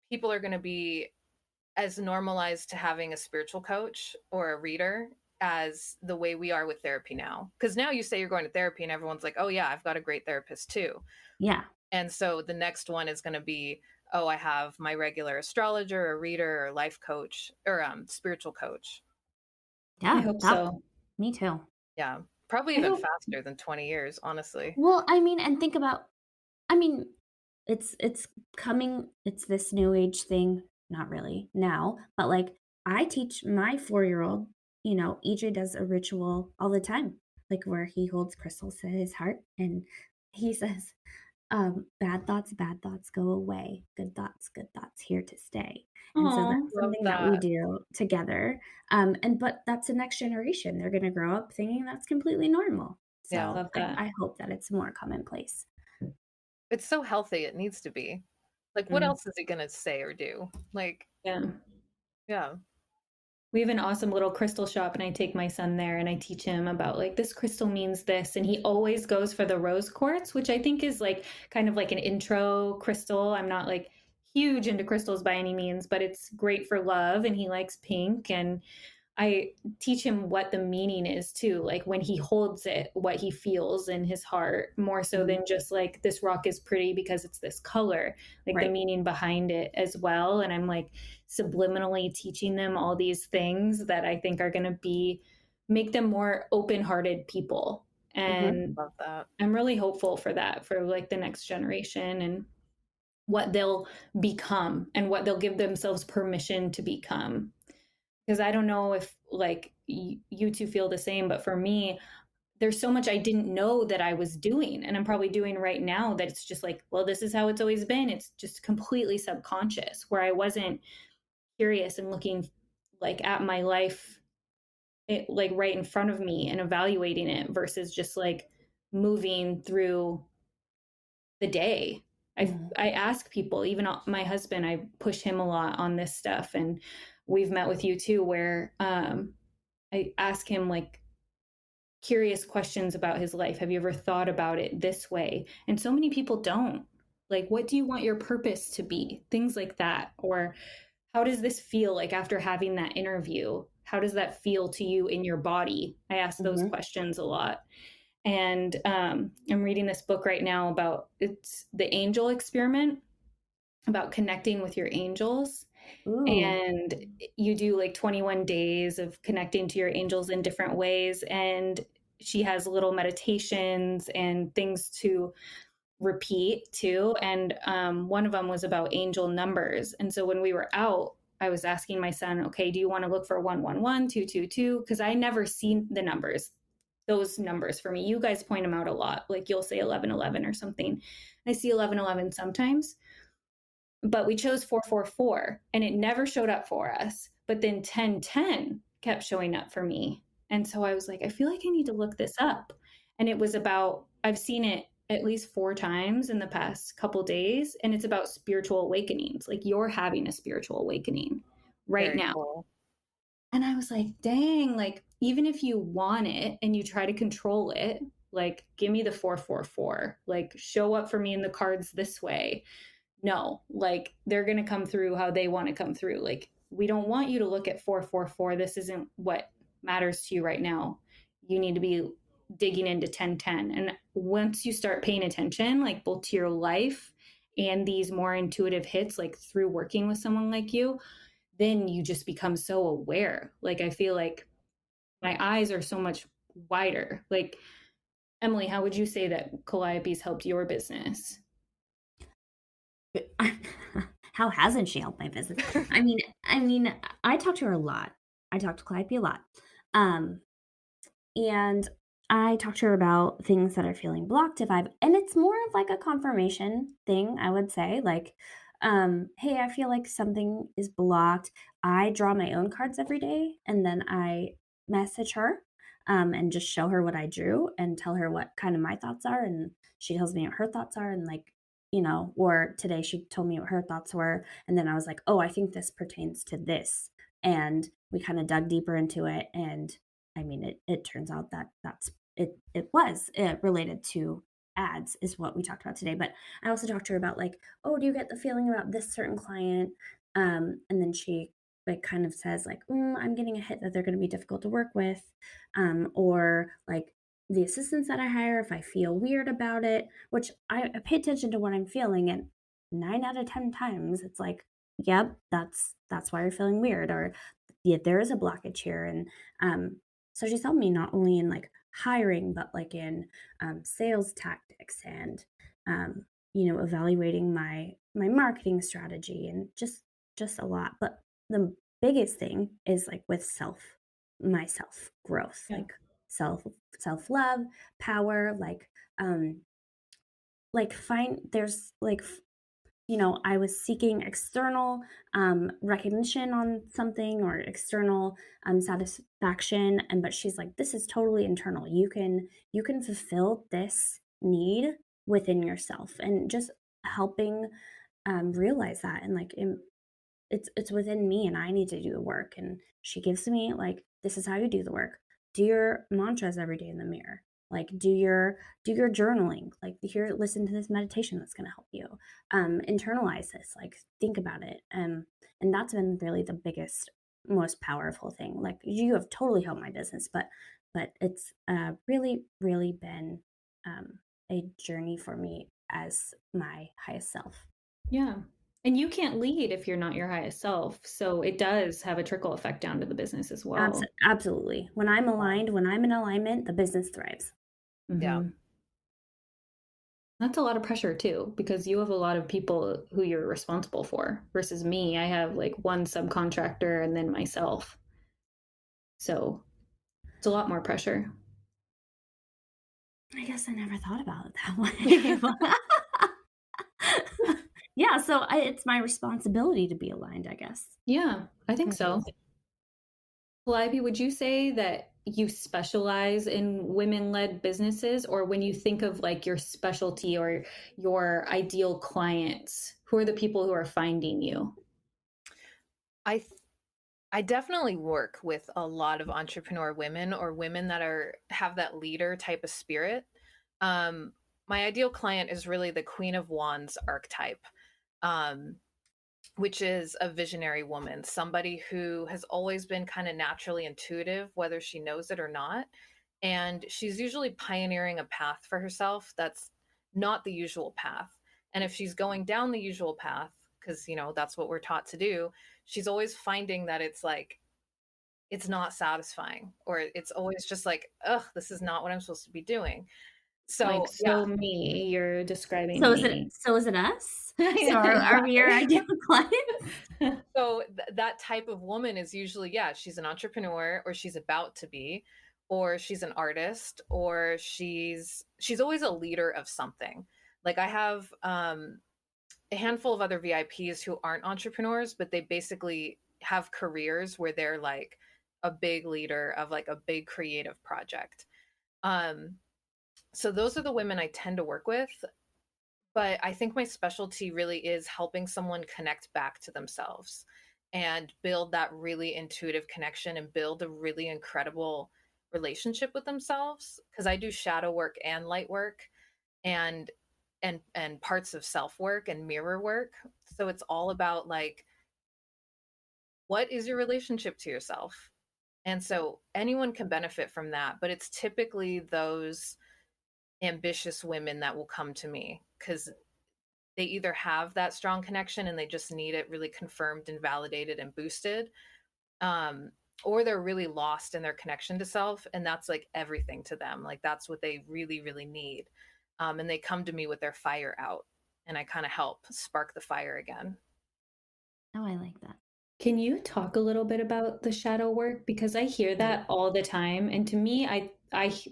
[SPEAKER 3] people are going to be as normalized to having a spiritual coach or a reader as the way we are with therapy now. Because now you say you're going to therapy, and everyone's like, oh, yeah, I've got a great therapist too.
[SPEAKER 4] Yeah.
[SPEAKER 3] And so the next one is going to be, oh, I have my regular astrologer or reader or life coach or spiritual coach.
[SPEAKER 1] I
[SPEAKER 4] Yeah,
[SPEAKER 1] hope
[SPEAKER 4] that
[SPEAKER 1] so.
[SPEAKER 4] me too.
[SPEAKER 3] Yeah. Probably
[SPEAKER 1] I
[SPEAKER 3] even
[SPEAKER 1] hope.
[SPEAKER 3] faster than 20 years, honestly.
[SPEAKER 4] Well, I mean, and think about I mean, it's coming it's this new age thing, not really now, but, like, I teach my 4-year-old, EJ does a ritual all the time, like, where he holds crystals to his heart, and he says, bad thoughts go away. Good thoughts here to stay." And so
[SPEAKER 1] Oh,
[SPEAKER 4] that's
[SPEAKER 3] Love
[SPEAKER 4] something that we
[SPEAKER 3] that.
[SPEAKER 4] do together, but that's the next generation. They're gonna grow up thinking that's completely normal.
[SPEAKER 3] Yeah.
[SPEAKER 4] So
[SPEAKER 1] love
[SPEAKER 4] I
[SPEAKER 1] that.
[SPEAKER 4] I hope that it's more commonplace.
[SPEAKER 3] It's so healthy. It needs to be. Like, what
[SPEAKER 1] Mm,
[SPEAKER 3] else is he going to say or do? Like,
[SPEAKER 1] yeah.
[SPEAKER 3] yeah.
[SPEAKER 1] We have an awesome little crystal shop, and I take my son there and I teach him about like this crystal means this. And he always goes for the rose quartz, which I think is like kind of like an intro crystal. I'm not like huge into crystals by any means, but it's great for love. And he likes pink. And I teach him what the meaning is too, like when he holds it, what he feels in his heart, more so
[SPEAKER 4] Mhm.
[SPEAKER 1] than just like this rock is pretty because it's this color, like the
[SPEAKER 4] Right.
[SPEAKER 1] meaning behind it as well. And I'm like subliminally teaching them all these things that I think are going to be make them more open-hearted people.
[SPEAKER 4] Mhm.
[SPEAKER 1] And
[SPEAKER 3] Love that.
[SPEAKER 1] I'm really hopeful for that, for like the next generation and what they'll become and what they'll give themselves permission to become, because I don't know if like you two feel the same, but for me, there's so much I didn't know that I was doing, and I'm probably doing right now that it's just like, well, this is how it's always been. It's just completely subconscious, where I wasn't curious and looking like at my life, like right in front of me and evaluating it versus just like moving through the day.
[SPEAKER 4] Mhm.
[SPEAKER 1] I ask people, even my husband, I push him a lot on this stuff, and we've met with you too, where I ask him like curious questions about his life. Have you ever thought about it this way? And so many people don't. Like, what do you want your purpose to be? Things like that. Or how does this feel like after having that interview? How does that feel to you in your body? I ask those
[SPEAKER 4] Mhm.
[SPEAKER 1] questions a lot. And I'm reading this book right now about it's the angel experiment, about connecting with your angels.
[SPEAKER 4] Ooh.
[SPEAKER 1] And you do like 21 days of connecting to your angels in different ways. And she has little meditations and things to repeat too. And one of them was about angel numbers. And so when we were out, I was asking my son, okay, do you want to look for 111, 222? Because I never seen the numbers, those numbers for me. You guys point them out a lot. Like you'll say 1111 or something. I see 1111 sometimes, but we chose 444 and it never showed up for us. But then 1010 kept showing up for me. And so I was like, I feel like I need to look this up. And it was about, I've seen it at least 4 times in the past couple days. And it's about spiritual awakenings. Like you're having a spiritual awakening right
[SPEAKER 3] Very
[SPEAKER 1] now.
[SPEAKER 3] cool.
[SPEAKER 1] And I was like, dang, like even if you want it and you try to control it, like give me the 444, like show up for me in the cards this way. No, like they're going to come through how they want to come through. Like we don't want you to look at 444. This isn't what matters to you right now. You need to be digging into 1010. And once you start paying attention, like both to your life and these more intuitive hits, like through working with someone like you, then you just become so aware. Like I feel like my eyes are so much wider. Like Emilie, how would you say that Calliope's helped your business?
[SPEAKER 4] How hasn't she helped my business? I mean, I talk to her a lot. I talk to Calliope a lot. And I talk to her about things that are feeling blocked and it's more of like a confirmation thing, I would say. Like, hey, I feel like something is blocked. I draw my own cards every day and then I message her and just show her what I drew and tell her what kind of my thoughts are. And she tells me what her thoughts are. And like, or today she told me what her thoughts were. And then I was like, oh, I think this pertains to this. And we kind of dug deeper into it. And I mean, it turns out that it was related to ads is what we talked about today. But I also talked to her about like, oh, do you get the feeling about this certain client? And then she like kind of says like, I'm getting a hit that they're going to be difficult to work with, or like the assistants that I hire, if I feel weird about it, which I pay attention to what I'm feeling, and 9 out of 10 times it's like, yep, that's why you're feeling weird, or yeah, there is a blockage here, and so she's helped me not only in like hiring, but like in sales tactics and evaluating my marketing strategy and just a lot. But the biggest thing is like with my self growth,
[SPEAKER 1] Yeah.
[SPEAKER 4] like self love, power, like find there's like I was seeking external recognition on something or external satisfaction, but she's like, this is totally internal. You can fulfill this need within yourself, and just helping realize that, and like it's within me, and I need to do the work. And she gives me like, this is how you do the work. Do your mantras every day in the mirror. Like do your journaling. Like here, listen to this meditation that's going to help you. Internalize this. Like think about it. And that's been really the biggest, most powerful thing. Like you have totally helped my business, but it's really really been a journey for me as my highest self.
[SPEAKER 1] Yeah. And you can't lead if you're not your highest self. So it does have a trickle effect down to the business as well.
[SPEAKER 4] Absolutely. When I'm aligned, when I'm in alignment, the business thrives.
[SPEAKER 3] Yeah.
[SPEAKER 1] Mm-hmm. That's a lot of pressure too, because you have a lot of people who you're responsible for versus me. I have like one subcontractor and then myself. So it's a lot more pressure.
[SPEAKER 4] I guess I never thought about it that way. Yeah, so it's my responsibility to be aligned, I guess.
[SPEAKER 1] Yeah, I think so. Calliope, would you say that you specialize in women-led businesses, or when you think of like your specialty or your ideal clients, who are the people who are finding you?
[SPEAKER 3] I definitely work with a lot of entrepreneur women or women that have that leader type of spirit. My ideal client is really the Queen of Wands archetype, which is a visionary woman, somebody who has always been kind of naturally intuitive, whether she knows it or not. And she's usually pioneering a path for herself that's not the usual path. And if she's going down the usual path, because, that's what we're taught to do, she's always finding that it's like, it's not satisfying, or it's always just like, ugh, this is not what I'm supposed to be doing.
[SPEAKER 1] Like,
[SPEAKER 3] So,
[SPEAKER 1] so me, you're describing
[SPEAKER 4] So
[SPEAKER 1] me.
[SPEAKER 4] is it us?
[SPEAKER 1] Yeah,
[SPEAKER 4] So are we your ideal clients?
[SPEAKER 3] So that type of woman is usually, yeah, she's an entrepreneur, or she's about to be, or she's an artist, or she's always a leader of something. Like I have a handful of other VIPs who aren't entrepreneurs, but they basically have careers where they're like a big leader of like a big creative project. Um, so those are the women I tend to work with. But I think my specialty really is helping someone connect back to themselves and build that really intuitive connection and build a really incredible relationship with themselves, because I do shadow work and light work and and parts of self work and mirror work. So it's all about like, what is your relationship to yourself? And so anyone can benefit from that, but it's typically those ambitious women that will come to me because they either have that strong connection and they just need it really confirmed and validated and boosted, um, or they're really lost in their connection to self, and that's like everything to them. Like that's what they really, really need. And they come to me with their fire out, and I kind of help spark the fire again.
[SPEAKER 4] Oh, I like that.
[SPEAKER 1] Can you talk a little bit about the shadow work? Because I hear that all the time. And to me,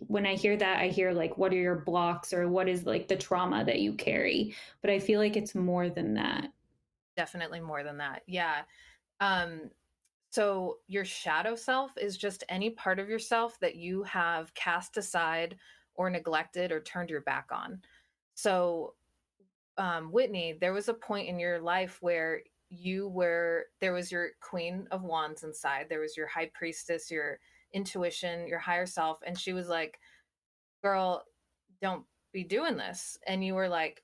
[SPEAKER 1] when I hear that, I hear like, what are your blocks or what is like the trauma that you carry? But I feel like it's more than that.
[SPEAKER 3] Definitely more than that. Yeah. Um, so your shadow self is just any part of yourself that you have cast aside or neglected or turned your back on. So Whitney, there was a point in your life where there was your queen of wands inside, there was your high priestess, your intuition, your higher self, and she was like, girl, don't be doing this. And you were like,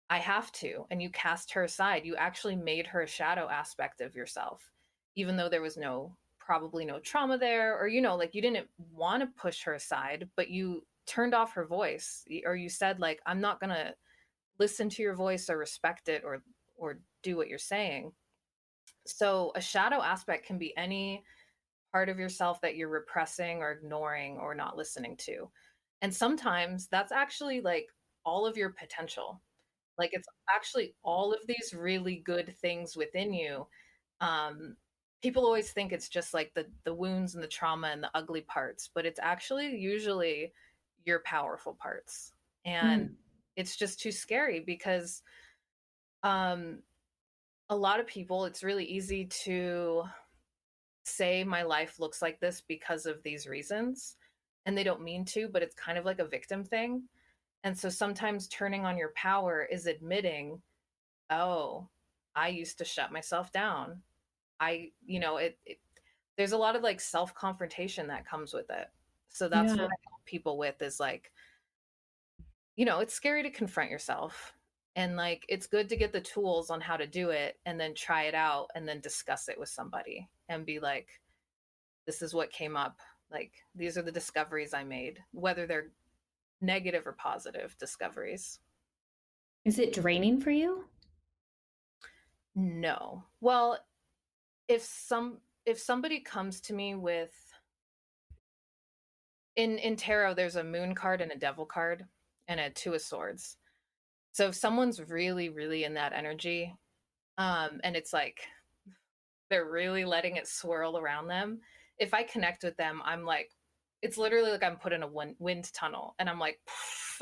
[SPEAKER 3] I have to. And you cast her aside. You actually made her a shadow aspect of yourself, even though there was probably no trauma there, or, like you didn't want to push her aside, but you turned off her voice, or you said, like, I'm not going to listen to your voice or respect it or do what you're saying. So a shadow aspect can be any part of yourself that you're repressing or ignoring or not listening to. And sometimes that's actually like all of your potential. Like it's actually all of these really good things within you. Um, People always think it's just like the wounds and the trauma and the ugly parts, but it's actually usually your powerful parts. And
[SPEAKER 1] Mm.
[SPEAKER 3] it's just too scary because um, a lot of people, it's really easy to say my life looks like this because of these reasons, and they don't mean to, but it's kind of like a victim thing. And so sometimes turning on your power is admitting, oh, I used to shut myself down. There's a lot of like self confrontation that comes with it. So that's what
[SPEAKER 1] Yeah.
[SPEAKER 3] I help people with is like, it's scary to confront yourself. And like, it's good to get the tools on how to do it and then try it out and then discuss it with somebody and be like, this is what came up. Like, these are the discoveries I made, whether they're negative or positive discoveries.
[SPEAKER 1] Is it draining for you?
[SPEAKER 3] No. Well, if somebody comes to me with in tarot, there's a moon card and a devil card and a two of swords. So if someone's really, really in that energy, and it's like they're really letting it swirl around them, if I connect with them, I'm like, it's literally like I'm put in a wind tunnel and I'm like,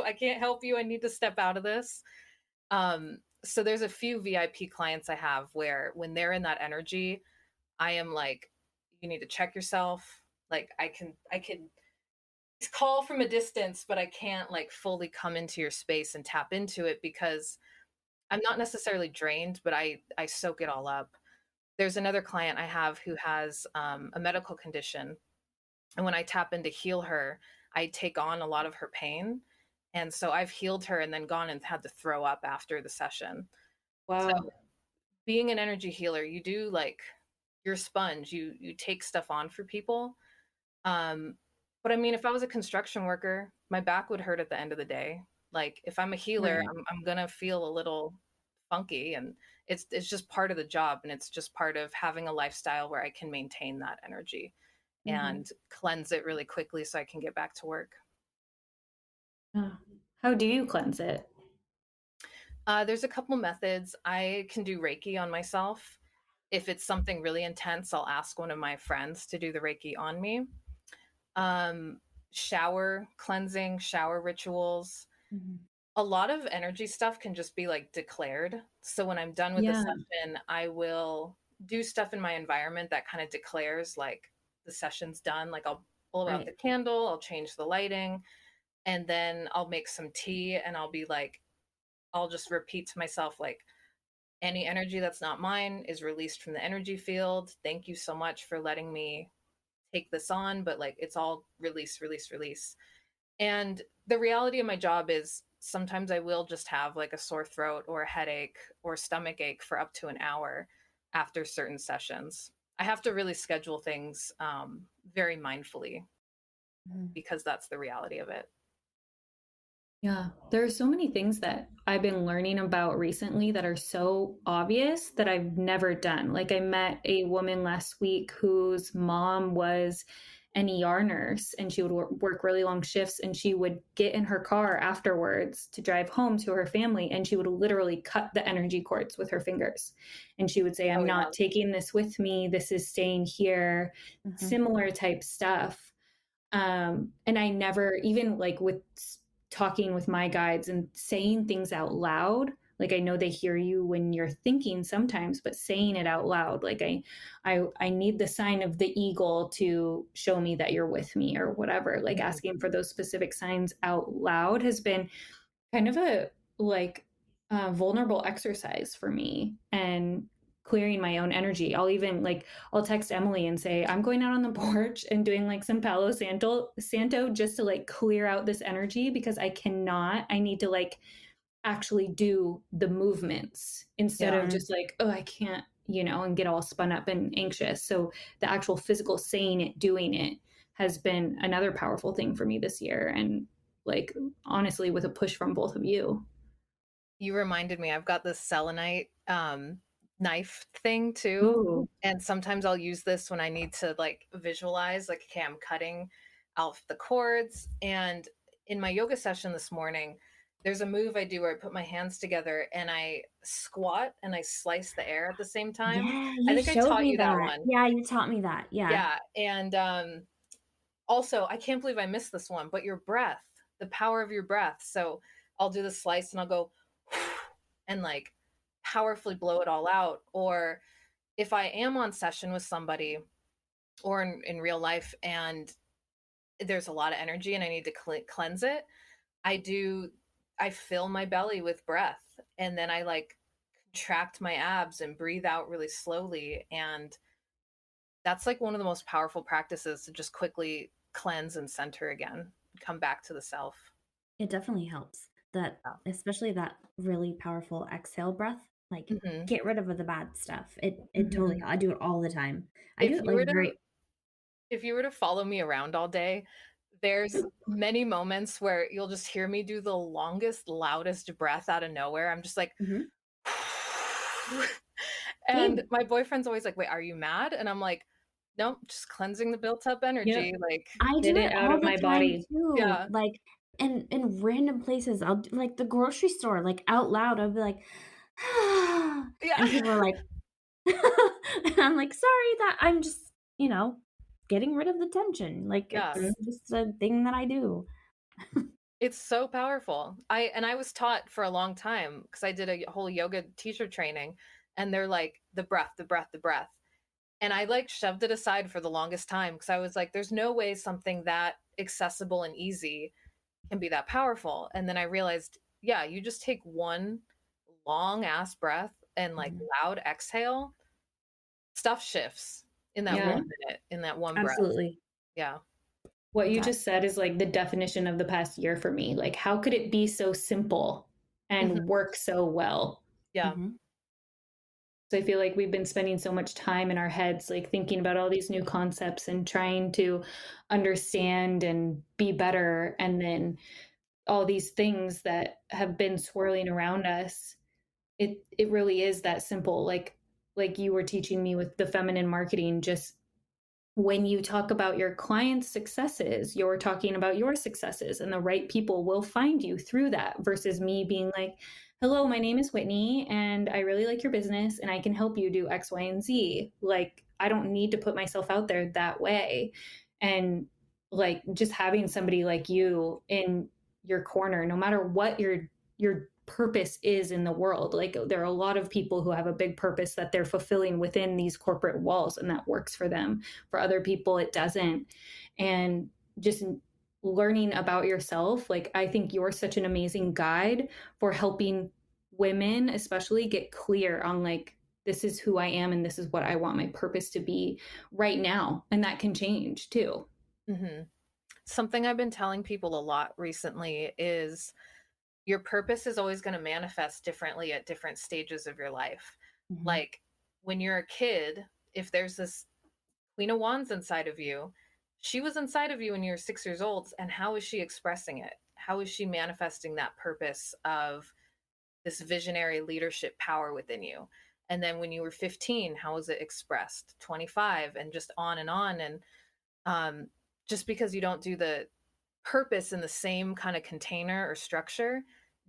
[SPEAKER 3] I can't help you. I need to step out of this. So there's a few VIP clients I have where when they're in that energy, I am like, you need to check yourself. Like I can call from a distance, but I can't like fully come into your space and tap into it because I'm not necessarily drained, but I soak it all up. There's another client I have who has a medical condition, and when I tap in to heal her, I take on a lot of her pain, and so I've healed her and then gone and had to throw up after the session. So
[SPEAKER 1] Wow.
[SPEAKER 3] being an energy healer, you do like you're a sponge. You take stuff on for people. Um, but I mean, if I was a construction worker, my back would hurt at the end of the day. Like if I'm a healer,
[SPEAKER 1] Right.
[SPEAKER 3] I'm gonna feel a little funky, and it's just part of the job, and it's just part of having a lifestyle where I can maintain that energy
[SPEAKER 1] Mm-hmm.
[SPEAKER 3] and cleanse it really quickly so I can get back to work.
[SPEAKER 1] How do you cleanse it?
[SPEAKER 3] There's a couple methods. I can do Reiki on myself. If it's something really intense, I'll ask one of my friends to do the Reiki on me. Um, Shower cleansing, shower rituals.
[SPEAKER 4] Mhm.
[SPEAKER 3] A lot of energy stuff can just be like declared. So when I'm done with the
[SPEAKER 1] Yeah.
[SPEAKER 3] session, I will do stuff in my environment that kind of declares like the session's done. Like I'll blow out
[SPEAKER 4] Right.
[SPEAKER 3] the candle, I'll change the lighting, and then I'll make some tea and I'll be like, I'll just repeat to myself, like, any energy that's not mine is released from the energy field. Thank you so much for letting me take this on, but like it's all release, release, release. And the reality of my job is sometimes I will just have like a sore throat or a headache or stomach ache for up to an hour after certain sessions. I have to really schedule things very mindfully
[SPEAKER 4] Mhm.
[SPEAKER 3] because that's the reality of it.
[SPEAKER 1] Yeah, there are so many things that I've been learning about recently that are so obvious that I've never done. Like I met a woman last week whose mom was an ER nurse and she would work really long shifts and she would get in her car afterwards to drive home to her family and she would literally cut the energy cords with her fingers. And she would say,
[SPEAKER 3] Oh
[SPEAKER 1] I'm
[SPEAKER 3] yeah.
[SPEAKER 1] not taking this with me. This is staying here.
[SPEAKER 4] Mhm.
[SPEAKER 1] Similar type stuff. And I never, even like with talking with my guides and saying things out loud, like I know they hear you when you're thinking sometimes, but saying it out loud, like I need the sign of the eagle to show me that you're with me or whatever, like
[SPEAKER 3] Mhm.
[SPEAKER 1] asking for those specific signs out loud has been kind of a like vulnerable exercise for me and clearing my own energy. I'll even like I'll text Emilie and say I'm going out on the porch and doing like some Palo Santo just to like clear out this energy because I need to like actually do the movements instead
[SPEAKER 3] Yeah.
[SPEAKER 1] of just like, oh, I can't, and get all spun up and anxious. So the actual physical saying it, doing it has been another powerful thing for me this year. And like, honestly, with a push from both of you.
[SPEAKER 3] You reminded me, I've got this selenite knife thing too.
[SPEAKER 1] Ooh.
[SPEAKER 3] And sometimes I'll use this when I need to like visualize, like, okay, I'm cutting out the cords. And in my yoga session this morning, there's a move I do where I put my hands together and I squat and I slice the air at the same time.
[SPEAKER 4] Yeah,
[SPEAKER 3] I
[SPEAKER 4] you
[SPEAKER 3] think I
[SPEAKER 4] showed
[SPEAKER 3] taught
[SPEAKER 4] me
[SPEAKER 3] you that
[SPEAKER 4] that.
[SPEAKER 3] one.
[SPEAKER 4] Yeah, you taught me that. Yeah.
[SPEAKER 3] Yeah. And also, I can't believe I missed this one, but your breath, the power of your breath. So I'll do the slice and I'll go and like powerfully blow it all out. Or if I am on session with somebody or in real life and there's a lot of energy and I need to cleanse it, I fill my belly with breath and then I like contract my abs and breathe out really slowly. And that's like one of the most powerful practices to just quickly cleanse and center again, come back to the self.
[SPEAKER 4] It definitely helps. That especially that really powerful exhale breath, like
[SPEAKER 3] Mm-hmm.
[SPEAKER 4] get rid of the bad stuff. It totally
[SPEAKER 1] Mhm.
[SPEAKER 4] I do it all the time. I do
[SPEAKER 3] If
[SPEAKER 4] it
[SPEAKER 3] you
[SPEAKER 4] like
[SPEAKER 3] were to
[SPEAKER 4] very
[SPEAKER 3] if you were to follow me around all day, there's many moments where you'll just hear me do the longest, loudest breath out of nowhere. I'm just like,
[SPEAKER 4] Mhm.
[SPEAKER 3] and
[SPEAKER 4] Same.
[SPEAKER 3] my boyfriend's always like, wait, are you mad? And I'm like, nope, just cleansing the built up
[SPEAKER 1] Yep.
[SPEAKER 3] energy. Like,
[SPEAKER 4] I
[SPEAKER 1] Get
[SPEAKER 4] do
[SPEAKER 1] it
[SPEAKER 4] it
[SPEAKER 1] out
[SPEAKER 4] all
[SPEAKER 1] of
[SPEAKER 4] the
[SPEAKER 1] my
[SPEAKER 4] time
[SPEAKER 1] body.
[SPEAKER 4] too.
[SPEAKER 3] yeah,
[SPEAKER 4] Like in random places. Like the grocery store, like out loud, I'll be like,
[SPEAKER 3] yeah,
[SPEAKER 4] and people are like, and I'm like, sorry that I'm just, getting rid of the tension. Like
[SPEAKER 3] yeah.
[SPEAKER 1] Mhm.
[SPEAKER 4] it's just a thing that I do.
[SPEAKER 3] It's so powerful. I was taught for a long time because I did a whole yoga teacher training, and they're like, the breath, the breath, the breath. And I like shoved it aside for the longest time because I was like, there's no way something that accessible and easy can be that powerful. And then I realized, yeah, you just take one long ass breath and like
[SPEAKER 4] Mhm.
[SPEAKER 3] loud exhale, stuff shifts in that
[SPEAKER 1] Yeah.
[SPEAKER 3] 1 minute, in that one breath.
[SPEAKER 4] Absolutely.
[SPEAKER 3] Yeah.
[SPEAKER 1] What
[SPEAKER 4] It
[SPEAKER 1] you
[SPEAKER 4] does.
[SPEAKER 1] just said is like the definition of the past year for me. Like, how could it be so simple
[SPEAKER 3] Mhm.
[SPEAKER 1] and work so well?
[SPEAKER 3] Yeah.
[SPEAKER 4] Mhm.
[SPEAKER 1] So I feel like we've been spending so much time in our heads, like thinking about all these new concepts and trying to understand and be better. And then all these things that have been swirling around us. It really is that simple. Like you were teaching me with the feminine marketing, just when you talk about your clients' successes, you're talking about your successes, and the right people will find you through that versus me being like, hello, my name is Whitney, and I really like your business, and I can help you do X, Y, and Z. Like, I don't need to put myself out there that way. And like, just having somebody like you in your corner, no matter what you're your purpose is in the world. Like there are a lot of people who have a big purpose that they're fulfilling within these corporate walls, and that works for them. For other people it doesn't. And just learning about yourself, like I think you're such an amazing guide for helping women especially get clear on like, this is who I am and this is what I want my purpose to be right now, and that can change too.
[SPEAKER 3] Mm-hmm. Something I've been telling people a lot recently is your purpose is always going to manifest differently at different stages of your life.
[SPEAKER 4] Mhm.
[SPEAKER 3] Like when you're a kid, if there's this Queen of Wands inside of you, she was inside of you when you were 6 years old. And how is she expressing it? How is she manifesting that purpose of this visionary leadership power within you? And then when you were 15, how was it expressed? 25, and just on and on. And just because you don't do the purpose in the same kind of container or structure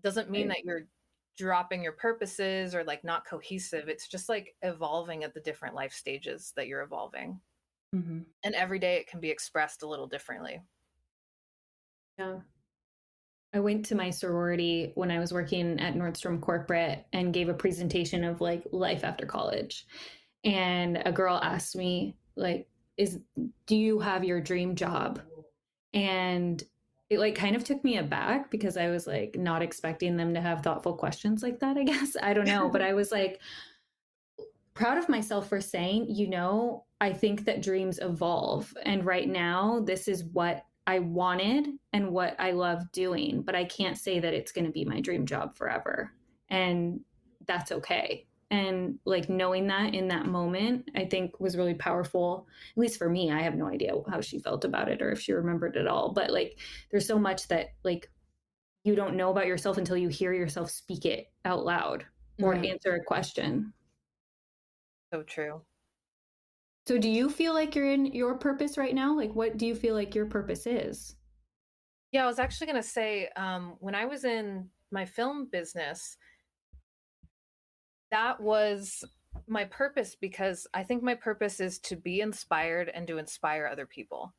[SPEAKER 3] doesn't mean
[SPEAKER 1] Right.
[SPEAKER 3] that you're dropping your purposes or like not cohesive. It's just like evolving at the different life stages that you're evolving.
[SPEAKER 4] Mm-hmm.
[SPEAKER 3] And every day it can be expressed a little differently.
[SPEAKER 1] Yeah. I went to my sorority when I was working at Nordstrom Corporate and gave a presentation of like life after college. And a girl asked me, like, is do you have your dream job? And it like kind of took me aback because I was like not expecting them to have thoughtful questions like that, I guess. I don't know. But I was like proud of myself for saying, I think that dreams evolve. And right now, this is what I wanted and what I love doing, but I can't say that it's going to be my dream job forever. And that's okay. And like knowing that in that moment, I think was really powerful, at least for me. I have no idea how she felt about it or if she remembered it all. But like, there's so much that like you don't know about yourself until you hear yourself speak it out loud or
[SPEAKER 3] Mm,
[SPEAKER 1] answer a question.
[SPEAKER 3] so true.
[SPEAKER 1] So do you feel like you're in your purpose right now? Like what do you feel like your purpose is?
[SPEAKER 3] Yeah, I was actually going to say, when I was in my film business, that was my purpose, because I think my purpose is to be inspired and to inspire other people.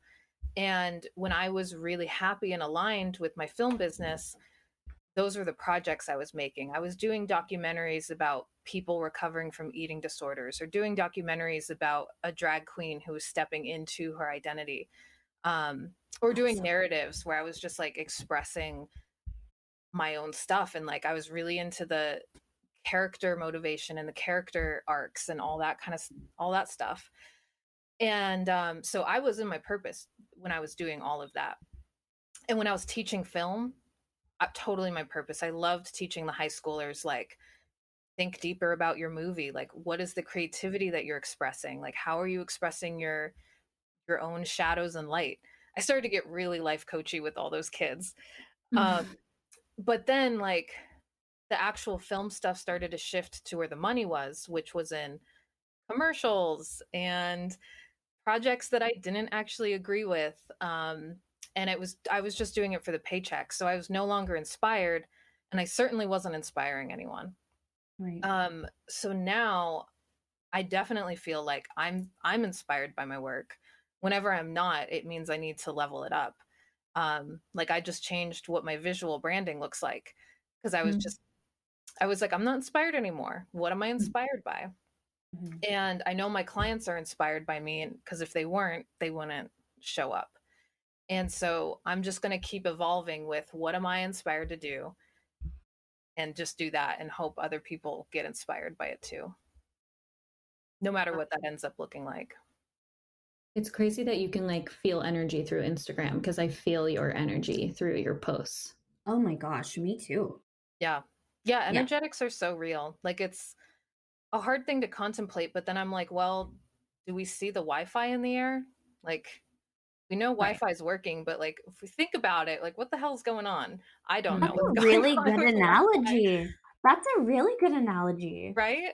[SPEAKER 3] And when I was really happy and aligned with my film business, those were the projects I was making. I was doing documentaries about people recovering from eating disorders, or doing documentaries about a drag queen who was stepping into her identity, or doing narratives where I was just like expressing my own stuff. And like I was really into the character motivation and the character arcs and all that stuff. And so I was in my purpose when I was doing all of that. And when I was teaching film, totally my purpose. I loved teaching the high schoolers, like, think deeper about your movie. Like, what is the creativity that you're expressing? Like, how are you expressing your own shadows and light? I started to get really life coachy with all those kids. Um, but then, like, the actual film stuff started to shift to where the money was, which was in commercials and projects that I didn't actually agree with. And I was just doing it for the paycheck. So I was no longer inspired, and I certainly wasn't inspiring anyone.
[SPEAKER 4] Right.
[SPEAKER 3] So now I definitely feel like I'm inspired by my work. Whenever I'm not, it means I need to level it up. Like I just changed what my visual branding looks like, because I was like, I'm not inspired anymore. What am I inspired by?
[SPEAKER 4] Mhm.
[SPEAKER 3] And I know my clients are inspired by me, because if they weren't, they wouldn't show up. And so I'm just going to keep evolving with what am I inspired to do, and just do that and hope other people get inspired by it too, no matter what that ends up looking like.
[SPEAKER 1] It's crazy that you can like feel energy through Instagram because I feel your energy through your posts.
[SPEAKER 4] Oh my gosh, me too.
[SPEAKER 3] Yeah. Yeah.
[SPEAKER 4] Yeah.
[SPEAKER 3] Energetics are so real. Like it's a hard thing to contemplate, but then I'm like, well, do we see the Wi-Fi in the air? Like, we know
[SPEAKER 4] Right.
[SPEAKER 3] Wi-Fi is working, but like if we think about it, like what the hell's going on? I don't know
[SPEAKER 4] That's
[SPEAKER 3] what's
[SPEAKER 4] a
[SPEAKER 3] going
[SPEAKER 4] really
[SPEAKER 3] on
[SPEAKER 4] good
[SPEAKER 3] with Wi-Fi,
[SPEAKER 4] analogy. That's a really good analogy.
[SPEAKER 3] right?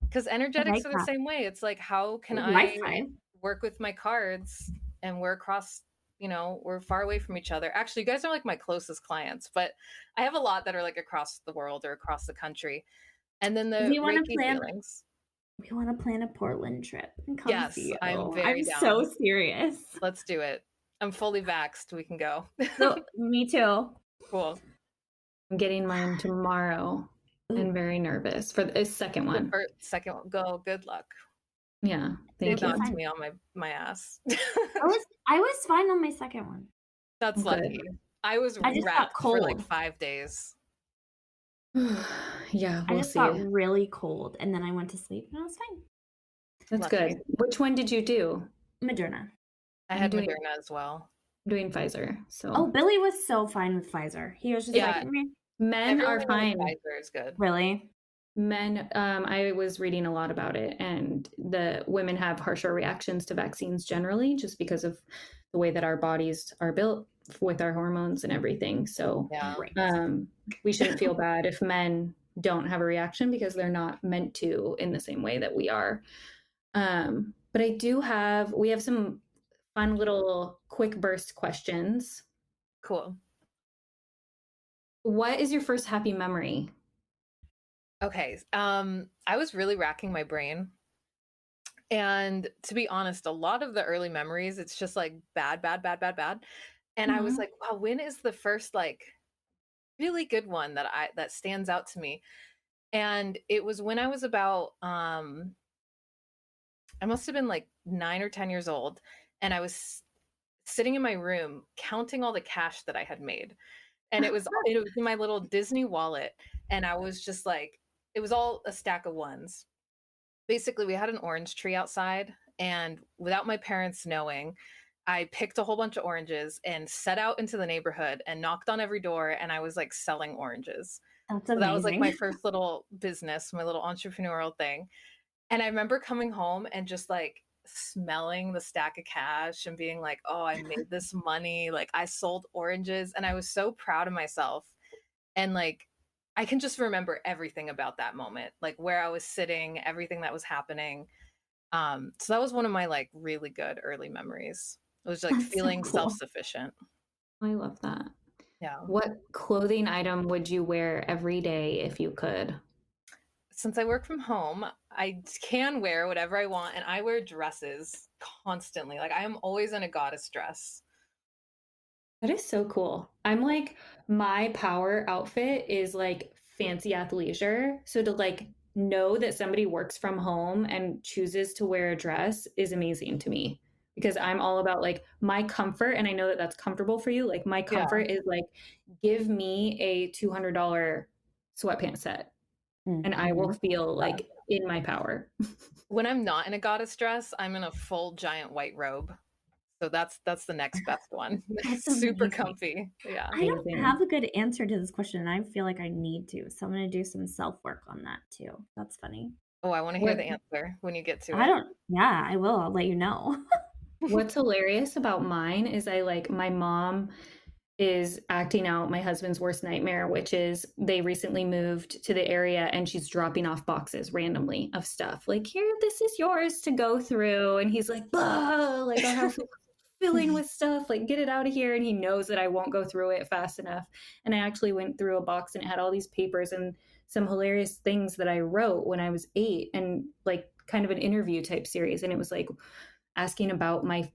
[SPEAKER 3] Because
[SPEAKER 4] I like
[SPEAKER 3] energetics are the
[SPEAKER 4] that.
[SPEAKER 3] same way. It's like, how can I
[SPEAKER 4] Wi-Fi.
[SPEAKER 3] work with my cards, and we're across, we're far away from each other. Actually, you guys are like my closest clients, but I have a lot that are like across the world or across the country. And then the
[SPEAKER 4] We want to
[SPEAKER 3] Reiki
[SPEAKER 4] plan.
[SPEAKER 3] dealings.
[SPEAKER 4] We want to plan a Portland trip and come
[SPEAKER 3] Yes,
[SPEAKER 4] see
[SPEAKER 3] I'm
[SPEAKER 4] you.
[SPEAKER 3] very
[SPEAKER 4] I'm so
[SPEAKER 3] down.
[SPEAKER 4] serious.
[SPEAKER 3] Let's do it. I'm fully vaxxed. We can go.
[SPEAKER 4] So me too.
[SPEAKER 3] Cool.
[SPEAKER 1] I'm getting mine tomorrow and very nervous for the second one.
[SPEAKER 3] Second one, go. Good luck.
[SPEAKER 1] Yeah, thank
[SPEAKER 3] They
[SPEAKER 1] you.
[SPEAKER 3] knocked me on my ass.
[SPEAKER 4] I was fine on my second one.
[SPEAKER 3] That's
[SPEAKER 1] Good.
[SPEAKER 3] lucky. I was
[SPEAKER 4] I just got
[SPEAKER 3] wrapped for like
[SPEAKER 4] cold.
[SPEAKER 3] 5 days.
[SPEAKER 1] Yeah,
[SPEAKER 4] I
[SPEAKER 1] we'll
[SPEAKER 4] just
[SPEAKER 1] see.
[SPEAKER 4] got really cold, and then I went to sleep, and I was fine.
[SPEAKER 1] That's
[SPEAKER 3] Lucky.
[SPEAKER 1] good. Which one did you do?
[SPEAKER 4] Moderna.
[SPEAKER 3] I
[SPEAKER 1] I'm
[SPEAKER 3] had
[SPEAKER 1] doing-
[SPEAKER 3] Moderna as well.
[SPEAKER 1] I'm doing Pfizer. So
[SPEAKER 4] Oh, Billy was so fine with Pfizer. He was just
[SPEAKER 3] Yeah.
[SPEAKER 4] like, meh.
[SPEAKER 1] men are
[SPEAKER 3] Everyone
[SPEAKER 1] fine.
[SPEAKER 3] with Pfizer is good.
[SPEAKER 4] Really?
[SPEAKER 1] Men, I was reading a lot about it, and the women have harsher reactions to vaccines generally, just because of the way that our bodies are built with our hormones and everything. So
[SPEAKER 3] Yeah.
[SPEAKER 4] Right.
[SPEAKER 1] we shouldn't feel bad if men don't have a reaction because they're not meant to in the same way that we are. But we have some fun little quick burst questions.
[SPEAKER 3] Cool.
[SPEAKER 1] What is your first happy memory?
[SPEAKER 3] Okay. I was really racking my brain. And to be honest, a lot of the early memories, it's just like bad, bad, bad, bad, bad. And I was
[SPEAKER 1] Mhm.
[SPEAKER 3] like, wow, when is the first like really good one that stands out to me? And it was when I was about I must have been like 9 or 10 years old, and I was sitting in my room counting all the cash that I had made. And it was in my little Disney wallet, and I was just like, it was all a stack of ones. Basically, we had an orange tree outside, and without my parents knowing, I picked a whole bunch of oranges and set out into the neighborhood and knocked on every door, and I was like selling oranges.
[SPEAKER 4] That's
[SPEAKER 3] So that was like
[SPEAKER 4] amazing.
[SPEAKER 3] my first little business, my little entrepreneurial thing. And I remember coming home and just like smelling the stack of cash and being like, oh, I made this money. Like I sold oranges, and I was so proud of myself. And like, I can just remember everything about that moment, like where I was sitting, everything that was happening. So that was one of my like really good early memories. It was like
[SPEAKER 4] That's so
[SPEAKER 3] feeling
[SPEAKER 4] cool.
[SPEAKER 3] self-sufficient.
[SPEAKER 1] I love that.
[SPEAKER 3] Yeah.
[SPEAKER 1] What clothing item would you wear every day if you could?
[SPEAKER 3] Since I work from home, I can wear whatever I want, and I wear dresses constantly. Like I am always in a goddess dress.
[SPEAKER 1] That is so cool. I'm like, my power outfit is like fancy athleisure. So to like know that somebody works from home and chooses to wear a dress is amazing to me because I'm all about like my comfort. And I know that that's comfortable for you. Like my
[SPEAKER 3] Yeah.
[SPEAKER 1] comfort is like, give me a $200 sweatpants set and I will
[SPEAKER 4] Mhm.
[SPEAKER 1] feel like in my power.
[SPEAKER 3] When I'm not in a goddess dress, I'm in a full giant white robe. So that's the next best one.
[SPEAKER 4] That's
[SPEAKER 3] Super
[SPEAKER 4] amazing.
[SPEAKER 3] comfy. Yeah.
[SPEAKER 4] I don't
[SPEAKER 1] Amazing.
[SPEAKER 4] have a good answer to this question, and I feel like I need to. So I'm going to do some self work on that too. That's funny.
[SPEAKER 3] Oh, I want to hear
[SPEAKER 1] What
[SPEAKER 3] the answer when you get to
[SPEAKER 4] I
[SPEAKER 3] it.
[SPEAKER 4] don't, yeah, I will. I'll let you know.
[SPEAKER 1] What's hilarious about mine is I like my mom is acting out my husband's worst nightmare, which is they recently moved to the area and she's dropping off boxes randomly of stuff. Like, here, this is yours to go through. And he's like, bah, like our house is filling with stuff, like get it out of here. And he knows that I won't go through it fast enough. And I actually went through a box and it had all these papers and some hilarious things that I wrote when I was 8 and like kind of an interview type series. And it was like asking about my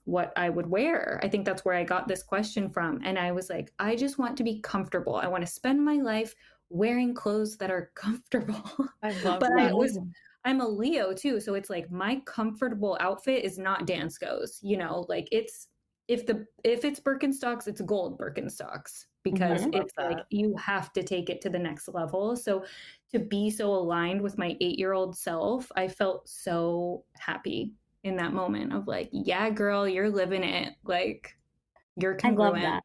[SPEAKER 1] what I would wear. I think that's where I got this question from. And I was like, I just want to be comfortable. I want to spend my life wearing clothes that are comfortable.
[SPEAKER 3] I love
[SPEAKER 1] But
[SPEAKER 3] that.
[SPEAKER 1] I'm a Leo too. So it's like my comfortable outfit is not Dansko's, you know, like it's if it's Birkenstocks, it's gold Birkenstocks because
[SPEAKER 4] Mhm.
[SPEAKER 3] Love
[SPEAKER 1] it's like
[SPEAKER 3] that.
[SPEAKER 1] you have to take it to the next level. So to be so aligned with my 8-year-old self, I felt so happy in that moment of like, yeah, girl, you're living it. Like you're
[SPEAKER 4] I love
[SPEAKER 1] congruent.
[SPEAKER 4] that.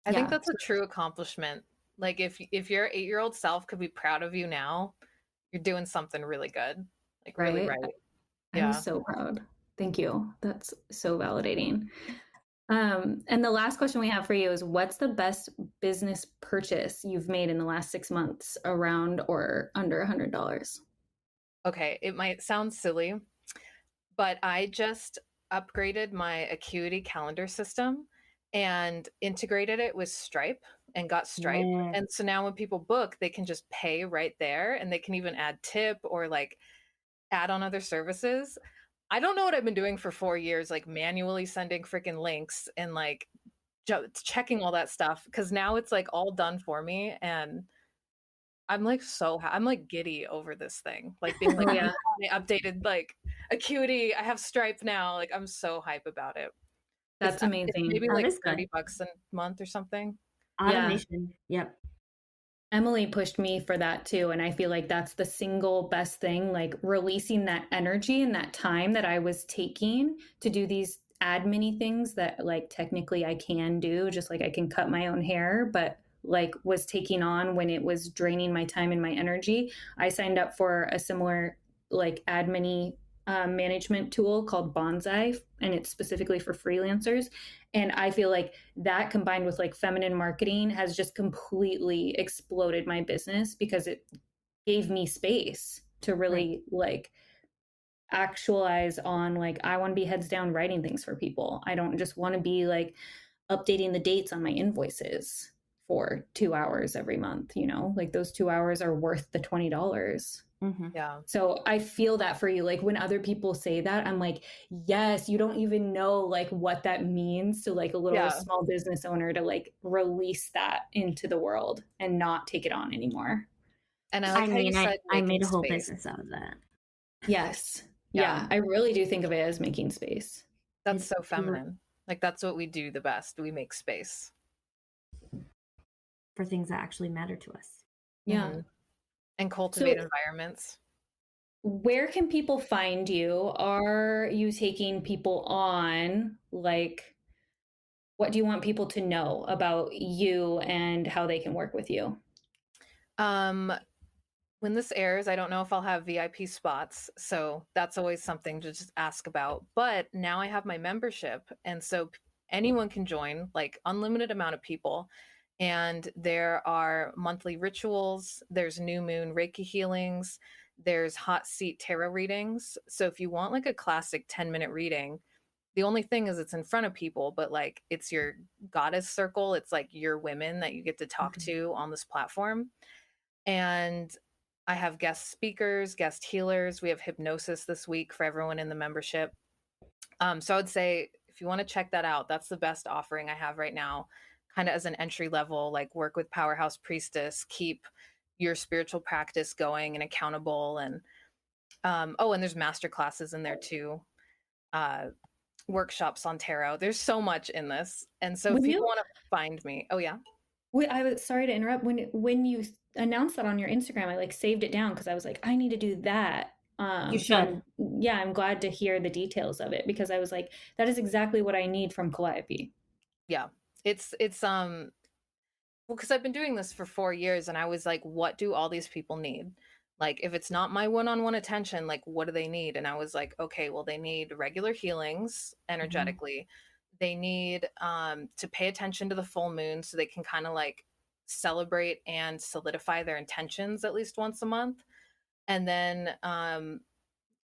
[SPEAKER 3] I think
[SPEAKER 1] Yeah.
[SPEAKER 3] that's a true accomplishment. Like if your 8-year-old self could be proud of you now, you're doing something really good. Like really
[SPEAKER 1] Right.
[SPEAKER 3] right.
[SPEAKER 1] I'm
[SPEAKER 3] Yeah.
[SPEAKER 1] so proud. Thank you. That's so validating. And the last question we have for you is what's the best business purchase you've made in the last 6 months around or under $100?
[SPEAKER 3] Okay, it might sound silly, but I just upgraded my Acuity calendar system and integrated it with Stripe and got Stripe.
[SPEAKER 4] Yeah.
[SPEAKER 3] And so now when people book, they can just pay right there, and they can even add tip or like add on other services. I don't know what I've been doing for 4 years, like manually sending freaking links and like checking all that stuff, because now it's like all done for me, and I'm like I'm like giddy over this thing, like being like,
[SPEAKER 1] Oh yeah,
[SPEAKER 3] I updated like Acuity, I have Stripe now, like I'm so hype about it.
[SPEAKER 1] that's
[SPEAKER 3] It's
[SPEAKER 1] amazing.
[SPEAKER 3] maybe
[SPEAKER 4] That
[SPEAKER 3] like
[SPEAKER 4] is good.
[SPEAKER 3] $30 a month or something.
[SPEAKER 1] Yeah.
[SPEAKER 4] Automation. Yep.
[SPEAKER 1] Emilie pushed me for that too. And I feel like that's the single best thing, like releasing that energy and that time that I was taking to do these admin things that like technically I can do, just like I can cut my own hair, but like was taking on when it was draining my time and my energy. I signed up for a similar like admin management tool called Bonsai, and it's specifically for freelancers. And I feel like that combined with like feminine marketing has just completely exploded my business because it gave me space to
[SPEAKER 4] Right.
[SPEAKER 1] really like actualize on like I want to be heads down writing things for people. I don't just want to be like updating the dates on my invoices for 2 hours every month, you know? Like those 2 hours are worth the $20.
[SPEAKER 4] Mm-hmm.
[SPEAKER 3] Yeah.
[SPEAKER 1] So I feel that for you. Like when other people say that, I'm like, yes, you don't even know like what that means to like a little
[SPEAKER 3] Yeah.
[SPEAKER 1] small business owner to like release that into the world and not take it on anymore.
[SPEAKER 3] And I
[SPEAKER 4] I
[SPEAKER 3] like how you
[SPEAKER 4] mean,
[SPEAKER 3] said
[SPEAKER 4] I
[SPEAKER 3] making
[SPEAKER 4] made a whole
[SPEAKER 3] space.
[SPEAKER 4] business out of that.
[SPEAKER 1] Yes.
[SPEAKER 3] Yeah.
[SPEAKER 1] Yeah. I really do think of it as making space.
[SPEAKER 3] That's
[SPEAKER 4] It's
[SPEAKER 3] so feminine. Like that's what we do the best. We make space.
[SPEAKER 4] for things that actually matter to us.
[SPEAKER 1] Yeah.
[SPEAKER 3] Mhm. And cultivate
[SPEAKER 1] So
[SPEAKER 3] environments.
[SPEAKER 1] where can people find you? Are you taking people on? Like, what do you want people to know about you and how they can work with you?
[SPEAKER 3] Um, when this airs, I don't know if I'll have VIP spots, so that's always something to just ask about. But now I have my membership, and so anyone can join, like unlimited amount of people. And there are monthly rituals, there's new moon Reiki healings, there's hot seat tarot readings. So if you want like a classic 10-minute reading, the only thing is it's in front of people, but like it's your goddess circle, it's like your women that you get to talk
[SPEAKER 4] Mhm.
[SPEAKER 3] to on this platform. And I have guest speakers, guest healers. We have hypnosis this week for everyone in the membership. So I would say if you want to check that out, that's the best offering I have right now, kind of as an entry level, like work with Powerhouse Priestess, keep your spiritual practice going and accountable. And oh, and there's master classes in there too, uh, workshops on tarot. There's so much in this. And so if
[SPEAKER 1] When
[SPEAKER 3] people
[SPEAKER 1] you
[SPEAKER 3] want to find me, oh, yeah.
[SPEAKER 1] Wait, I was sorry to interrupt. When you announced that on your Instagram, I like saved it down because I was like, I need to do that.
[SPEAKER 4] You
[SPEAKER 1] So
[SPEAKER 4] should.
[SPEAKER 1] I'm glad to hear the details of it because I was like, that is exactly what I need from Calliope.
[SPEAKER 3] Yeah. It's well, because I've been doing this for 4 years and I was like, what do all these people need? Like, if it's not my one-on-one attention, like, what do they need? And I was like, okay, well, they need regular healings energetically. They need to pay attention to the full moon so they can kind of like celebrate and solidify their intentions at least once a month. And then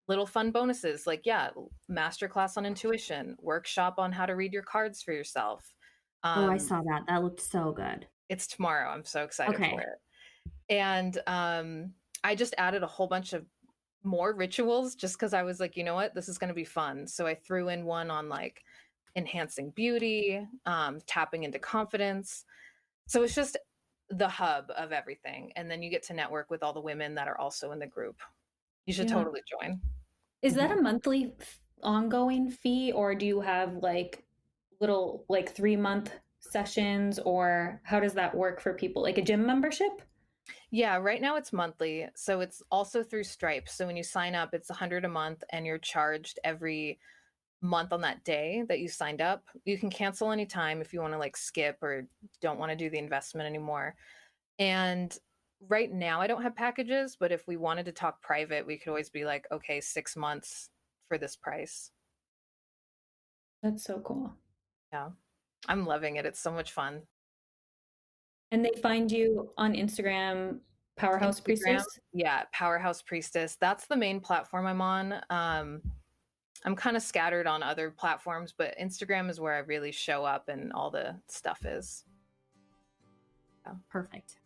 [SPEAKER 3] little fun bonuses like, yeah, masterclass on intuition, workshop on how to read your cards for yourself.
[SPEAKER 4] Oh, I
[SPEAKER 3] Um,
[SPEAKER 4] saw that. That looked so good.
[SPEAKER 3] it's tomorrow. I'm so excited for
[SPEAKER 4] Okay.
[SPEAKER 3] it. And I just added a whole bunch of more rituals just because I was like, you know what, this is going to be fun. So I threw in one on like enhancing beauty, tapping into confidence. So it's just the hub of everything. And then you get to network with all the women that are also in the group. You should
[SPEAKER 1] Yeah.
[SPEAKER 3] totally join.
[SPEAKER 1] Is that
[SPEAKER 4] Mhm.
[SPEAKER 1] a monthly ongoing fee, or do you have like little like 3-month sessions, or how does that work for people? Like a gym membership?
[SPEAKER 3] Yeah, right now it's monthly. So it's also through Stripe. So when you sign up, it's 100 a month and you're charged every month on that day that you signed up. You can cancel anytime if you want to like skip or don't want to do the investment anymore. And right now I don't have packages, but if we wanted to talk private, we could always be like, okay, 6 months for this price.
[SPEAKER 1] That's so cool.
[SPEAKER 3] Yeah. I'm loving it. It's so much fun.
[SPEAKER 1] And they find you on Instagram, Powerhouse
[SPEAKER 3] Instagram,
[SPEAKER 1] Priestess?
[SPEAKER 3] yeah, Powerhouse Priestess. That's the main platform I'm on. I'm kind of scattered on other platforms, but Instagram is where I really show up and all the stuff is. Yeah.
[SPEAKER 4] Perfect.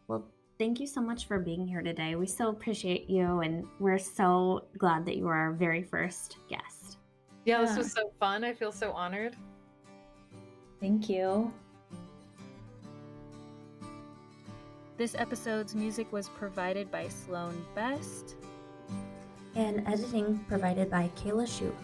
[SPEAKER 4] Well, thank you so much for being here today. We so appreciate you, and we're so glad that you were our very first guest.
[SPEAKER 3] Yeah, this
[SPEAKER 1] Yeah.
[SPEAKER 3] was so fun. I feel so honored.
[SPEAKER 1] Thank you.
[SPEAKER 2] This episode's music was provided by Sloan Best.
[SPEAKER 4] And editing provided by Kayla Shute.